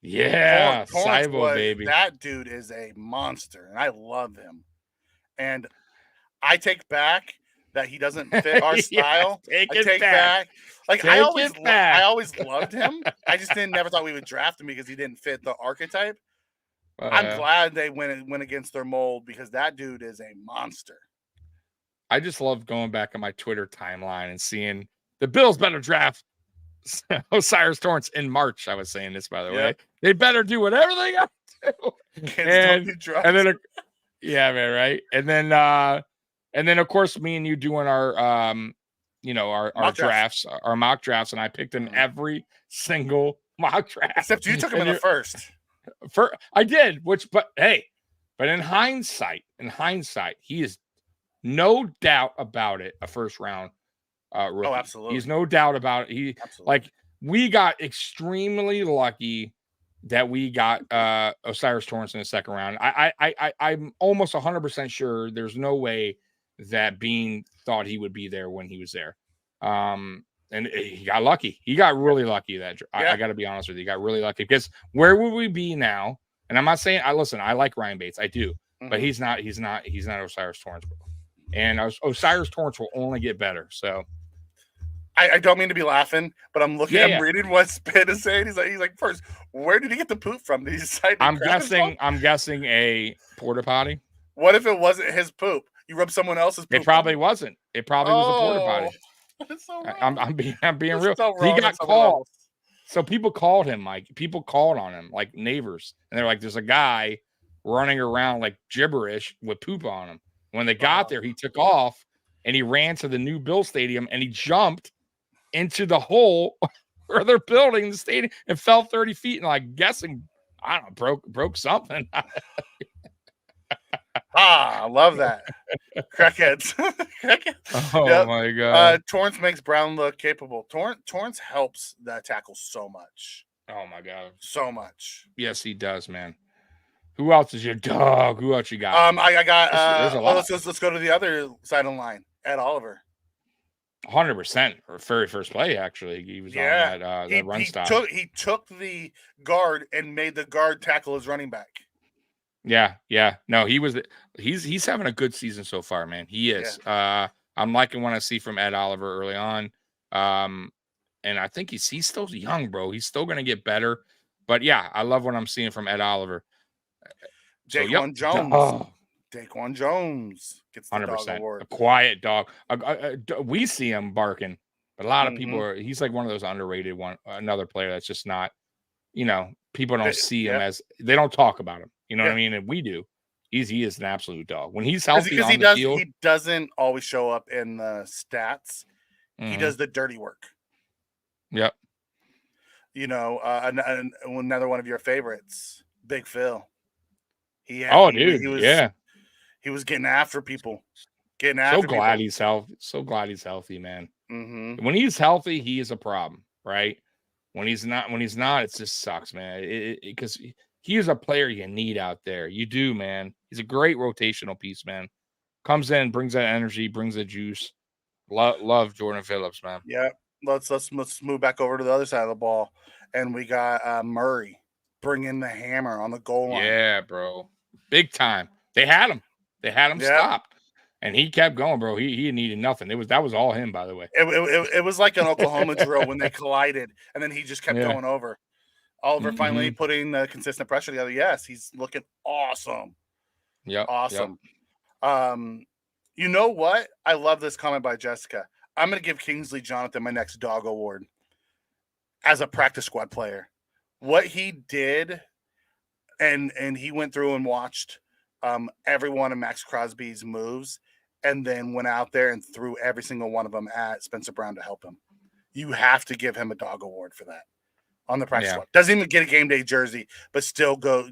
Yeah, Cybo, baby. That dude is a monster, and I love him. And I take back that he doesn't fit our style. I take back. Like I always loved him. I just never thought we would draft him because he didn't fit the archetype. I'm glad they went against their mold because that dude is a monster. I just love going back on my Twitter timeline and seeing the Bills better draft Osiris Torrance in March. I was saying this, by the way. They better do whatever they got to do. And then, man, right? And then, of course, me and you doing our our drafts, our mock drafts, and I picked in every single mock draft. Except you took him in the first. I did, but in hindsight, he is no doubt about it a first round rookie. Oh, absolutely. He's no doubt about it. We got extremely lucky that we got Osiris Torrance in the second round. I'm almost 100% sure there's no way that Bean thought he would be there when he was there. And he got lucky. He got really lucky that I got to be honest with you. He got really lucky because where would we be now? And I'm not saying I like Ryan Bates. I do, but he's not Osiris Torrance. And Osiris Torrance will only get better. So I don't mean to be laughing, but I'm looking. I'm reading what Spin is saying. He's like, first, where did he get the poop from? Did he decide? I'm guessing a porta potty. What if it wasn't his poop? You rubbed someone else's poop. It probably wasn't. It probably was a porta potty. That's so wrong. I'm being real. So he got called. So people called him, Mike. People called on him, like neighbors, and they're like, "There's a guy running around like gibberish with poop on him." When they got there, he took off and he ran to the new Bill Stadium and he jumped into the hole where they're building the stadium and fell 30 feet and like guessing, I don't know, broke something. I love that. Crackheads. Oh my God. Torrance makes Brown look capable. Torrance helps that tackle so much. Oh my God. So much. Yes, he does, man. Who else is your dog? Who else you got? I got. There's a lot. Let's go to the other side of the line. Ed Oliver. 100% or very first play. Actually, he was on that run stop. He took the guard and made the guard tackle his running back. Yeah. No, he's having a good season so far, man. He is. Yeah. I'm liking what I see from Ed Oliver early on. And I think he's still young, bro. He's still gonna get better. But yeah, I love what I'm seeing from Ed Oliver. Daquan Jones. Oh. Daquan Jones gets the 100%. dog award. A quiet dog. We see him barking, but a lot of Mm-hmm. people he's like one of those underrated another player that's just not, people don't see him as, they don't talk about him. You know what I mean? And we do. He is an absolute dog. When he's healthy on the field. He doesn't always show up in the stats. He does the dirty work. Yep. Another one of your favorites, Big Phil. He was getting after people. He's healthy. So glad he's healthy, man. Mm-hmm. When he's healthy, he is a problem, right? When he's not, it just sucks, man. Because he is a player you need out there. You do, man. He's a great rotational piece, man. Comes in, brings that energy, brings the juice. Love Jordan Phillips, man. Yeah. Let's move back over to the other side of the ball, and we got Murray bringing the hammer on the goal line. Yeah, bro, big time. They had him stopped, and he kept going, bro. He needed nothing. That was all him, by the way. It was like an Oklahoma drill when they collided, and then he just kept going over. Oliver finally putting the consistent pressure together. Yes, he's looking awesome. Yeah, awesome. Yep. You know what? I love this comment by Jessica. I'm going to give Kingsley Jonathan my next dog award as a practice squad player. What he did, and he went through and watched every one of Max Crosby's moves, and then went out there and threw every single one of them at Spencer Brown to help him. You have to give him a dog award for that on the practice squad. Doesn't even get a game day jersey, but still goes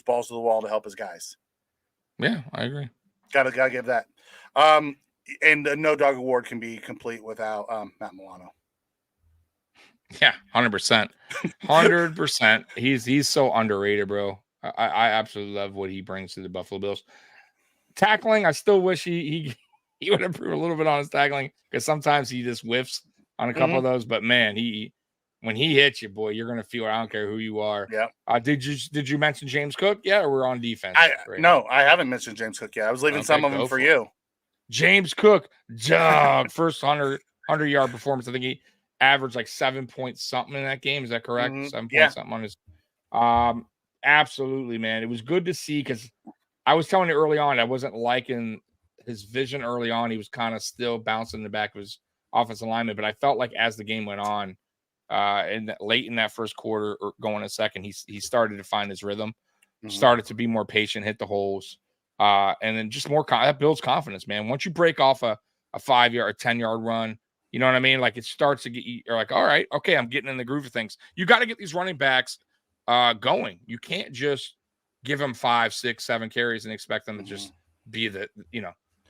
balls to the wall to help his guys. Yeah, I agree. Gotta give that. And no dog award can be complete without Matt Milano. Yeah, 100%. 100%. He's so underrated, bro. I absolutely love what he brings to the Buffalo Bills. Tackling, I still wish he would improve a little bit on his tackling, because sometimes he just whiffs on a couple of those. But man, when he hits you, boy, you're gonna feel it. I don't care who you are. Yeah. Did you mention James Cook? Yeah, or we're on defense. No, I haven't mentioned James Cook yet. I was leaving some of them for you. James Cook, dog, first 100-yard performance. I think he averaged like 7 point something in that game. Is that correct? 7 point something on his. Absolutely, man. It was good to see, because I was telling you early on, I wasn't liking his vision early on. He was kind of still bouncing in the back of his offensive lineman, but I felt like as the game went on, late in that first quarter or going a second, he started to find his rhythm, started to be more patient, hit the holes. And then just more that builds confidence, man. Once you break off a 5-yard or 10-yard run, you know what I mean? Like, it starts to get, you're like, all right, okay, I'm getting in the groove of things. You got to get these running backs going. You can't just give them 5, 6, 7 carries and expect them to just be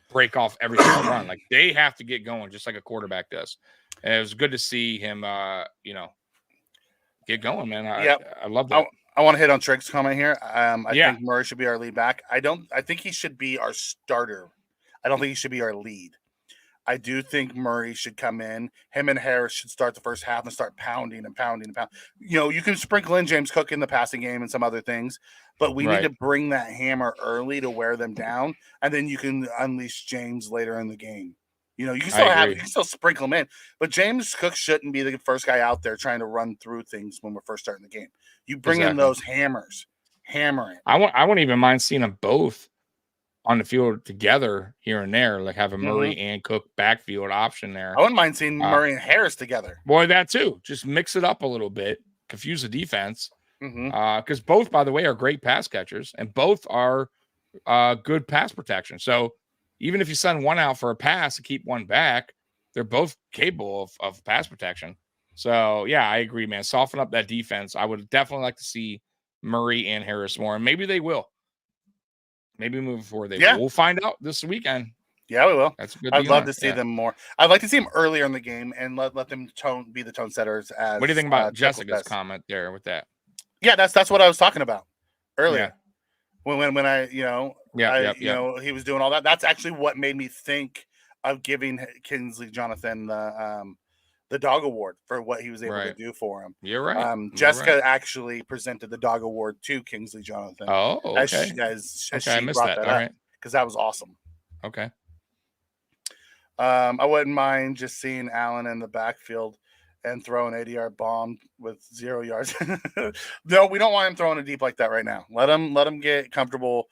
break off every single run. Like, they have to get going, just like a quarterback does. And it was good to see him, get going, man. I love that. I want to hit on Trig's comment here. I think Murray should be our lead back. I think he should be our starter. I don't think he should be our lead. I do think Murray should come in. Him and Harris should start the first half and start pounding and pounding and pounding. You can sprinkle in James Cook in the passing game and some other things, but we need to bring that hammer early to wear them down, and then you can unleash James later in the game. You can still sprinkle him in, but James Cook shouldn't be the first guy out there trying to run through things when we're first starting the game. You bring in those hammers, hammer it. I wouldn't even mind seeing them both on the field together here and there, like have a Murray and Cook backfield option there. I wouldn't mind seeing Murray and Harris together. Boy, that too. Just mix it up a little bit, confuse the defense. Because both, by the way, are great pass catchers, and both are good pass protection. So even if you send one out for a pass to keep one back, they're both capable of pass protection. So, yeah, I agree, man. Soften up that defense. I would definitely like to see Murray and Harris more, and maybe they will. Maybe moving forward they will. We'll find out this weekend. Yeah, we will. That's a good. I'd love to see them more. I'd like to see them earlier in the game and let them be the tone setters. What do you think about Jessica's comment there with that? Yeah, that's what I was talking about earlier. when I Yeah. he was doing all that. That's actually what made me think of giving Kingsley Jonathan the dog award for what he was able to Right. do for him. You're right. You're Jessica right. actually presented the dog award to Kingsley Jonathan Oh, okay. as Okay, I she missed brought that. that All up right. because that was awesome. Okay. I wouldn't mind just seeing Allen in the backfield and throw an 80-yard bomb with 0 yards. No, we don't want him throwing it deep like that right now. Let him get comfortable,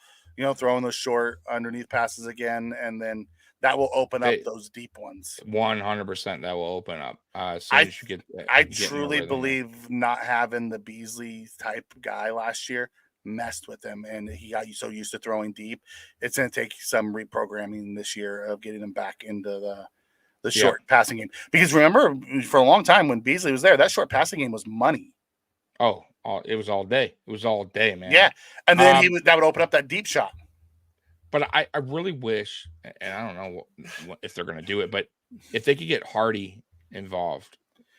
throwing those short underneath passes again, and then that will open up those deep ones. 100% that will open up. So I you should get. I get in a truly rhythm there. believe not having the Beasley type guy last year messed with him, and he got so used to throwing deep. It's going to take some reprogramming this year of getting him back into the short passing game. Because remember, for a long time when Beasley was there, that short passing game was money. Oh, it was all day. It was all day, man. Yeah, and then that would open up that deep shot. But I really wish, and I don't know if they're going to do it, but if they could get Hardy involved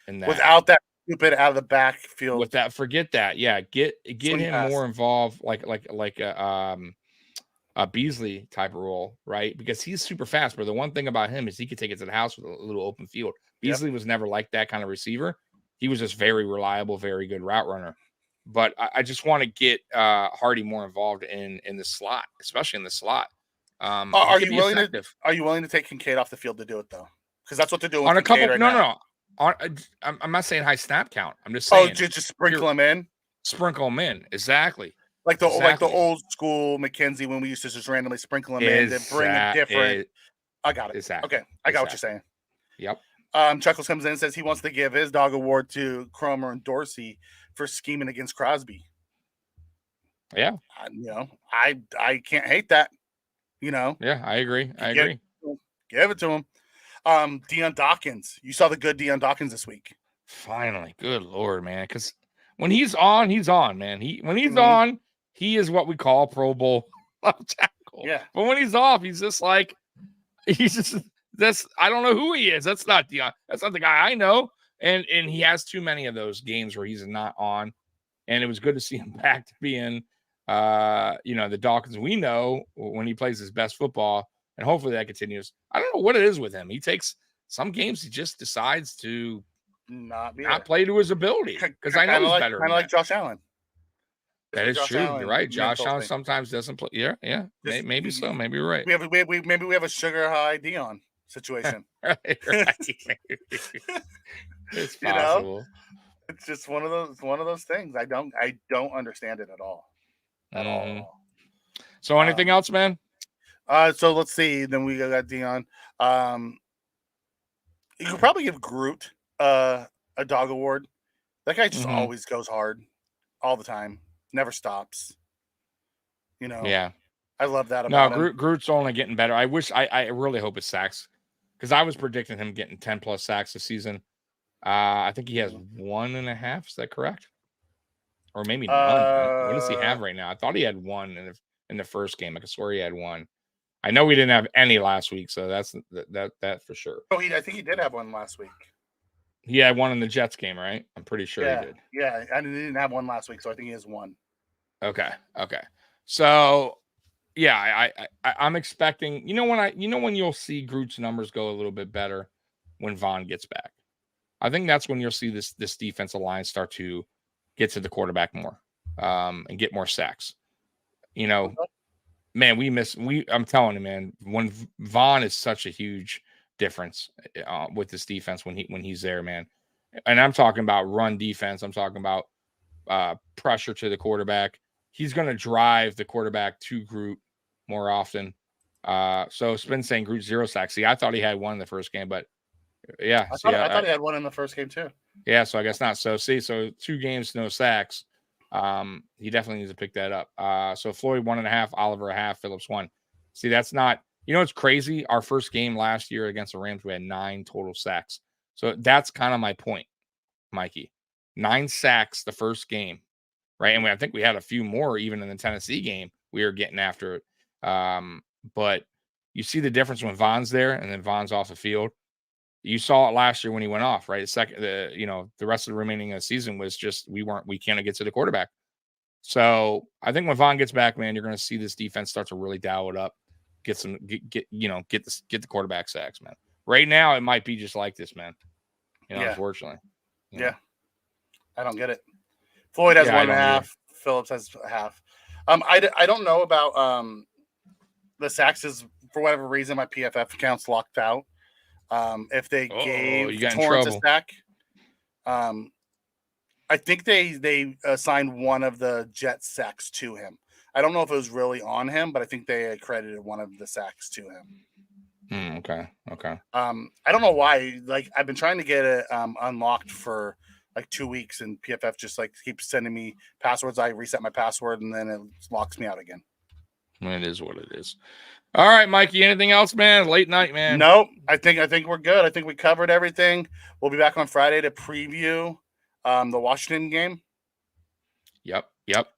in that without that stupid out of the backfield. With that, forget that. Yeah, get him pass. more involved, like a Beasley type of role, right? Because he's super fast. But the one thing about him is he could take it to the house with a little open field. Beasley was never like that kind of receiver. He was just very reliable, very good route runner. But I just want to get Hardy more involved in the slot, especially in the slot. Are you willing to take Kincaid off the field to do it though? Because that's what they're doing on a couple. Right no, now. I'm not saying high snap count. I'm just saying. Just sprinkle them in. Sprinkle them in, exactly. Like the old school McKenzie when we used to just randomly sprinkle them in to bring a different. I got it. Exactly. Okay, I got what you're saying. Yep. Chuckles comes in and says he wants to give his dog award to Cromer and Dorsey for scheming against Crosby. Yeah. I can't hate that. Yeah, I agree. Give it to him. Deion Dawkins. You saw the good Deion Dawkins this week. Finally, good Lord, man. Because when he's on, man. When he's on, he is what we call Pro Bowl left tackle. Yeah. But when he's off, he's just this. I don't know who he is. That's not Deion. That's not the guy I know. And he has too many of those games where he's not on. And it was good to see him back to being, the Dawkins we know when he plays his best football. And hopefully that continues. I don't know what it is with him. He takes some games, he just decides to not play to his ability. Because I know he's better. Kind of like Josh Allen. That is true. You're right. Josh Allen sometimes doesn't play. Yeah. Maybe so. Maybe you're right. Maybe we have a sugar high Deion situation. Right. It's possible. It's just one of those things. I don't understand it at all. At all. So anything else, man? So let's see. Then we got Deion. You could probably give Groot a dog award. That guy just always goes hard all the time. Never stops. Yeah. I love that about him. Groot's only getting better. I really hope it's sacks. Because I was predicting him getting 10 plus sacks this season. I think he has 1.5. Is that correct? Or maybe none. What does he have right now? I thought he had one in the first game. I could swear he had one. I know we didn't have any last week, so that's that for sure. Oh, I think he did have one last week. He had one in the Jets game, right? I'm pretty sure he did. Yeah, and he didn't have one last week, so I think he has one. Okay. So, yeah, I'm expecting. When you'll see Groot's numbers go a little bit better when Vaughn gets back. I think that's when you'll see this defensive line start to get to the quarterback more, and get more sacks. Man, I'm telling you, man, when Vaughn is such a huge difference with this defense when he's there, man. And I'm talking about run defense. I'm talking about pressure to the quarterback. He's going to drive the quarterback to Groot more often. So it's been saying Groot 0 sacks. See, I thought he had one in the first game, but yeah. I thought he had one in the first game too. Yeah, so I guess not. So 2 games, no sacks. He definitely needs to pick that up. So Floyd 1.5, Oliver 0.5, Phillips 1. See, that's not. It's crazy. Our first game last year against the Rams, we had 9 total sacks. So that's kind of my point, Mikey. 9 sacks the first game, right? And I think we had a few more even in the Tennessee game. We were getting after it. But you see the difference when Vaughn's there and then Vaughn's off the field. You saw it last year when he went off, right? The rest of the remaining of the season was just we can't get to the quarterback. So I think when Vaughn gets back, man, you're going to see this defense start to really dial it up, get the quarterback sacks, man. Right now, it might be just like this, man. Unfortunately. Yeah. I don't get it. Floyd has 1.5. Either. Phillips has a half. I don't know about the sacks. Is for whatever reason my PFF account's locked out. If they gave Torrance a sack, I think they assigned one of the Jets sacks to him. I don't know if it was really on him, but I think they accredited one of the sacks to him. Okay. I don't know why. Like I've been trying to get it unlocked for like 2 weeks, and PFF just like keeps sending me passwords. I reset my password, and then it locks me out again. It is what it is. All right, Mikey. Anything else, man? Late night, man. Nope. I think we're good. I think we covered everything. We'll be back on Friday to preview the Washington game. Yep.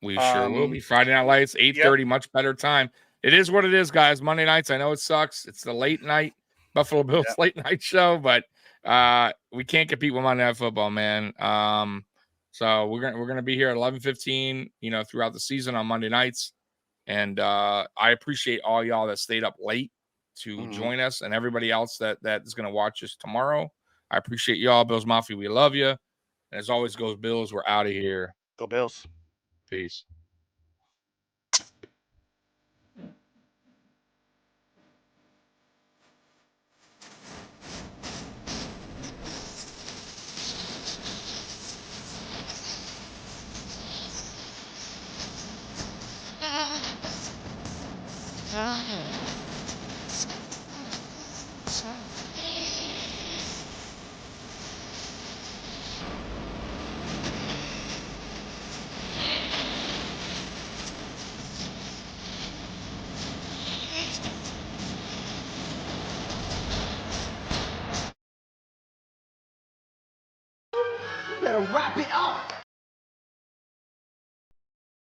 We sure will be. Friday Night Lights, 8:30, much better time. It is what it is, guys. Monday nights, I know it sucks. It's the late night Buffalo Bills late night show, but we can't compete with Monday Night Football, man. So we're gonna be here at 11:15, throughout the season on Monday nights. And I appreciate all y'all that stayed up late to join us, and everybody else that is gonna watch us tomorrow. I appreciate y'all. Bills Mafia, we love you. And as always, goes Bills. We're out of here. Go Bills. Peace. Better wrap it up.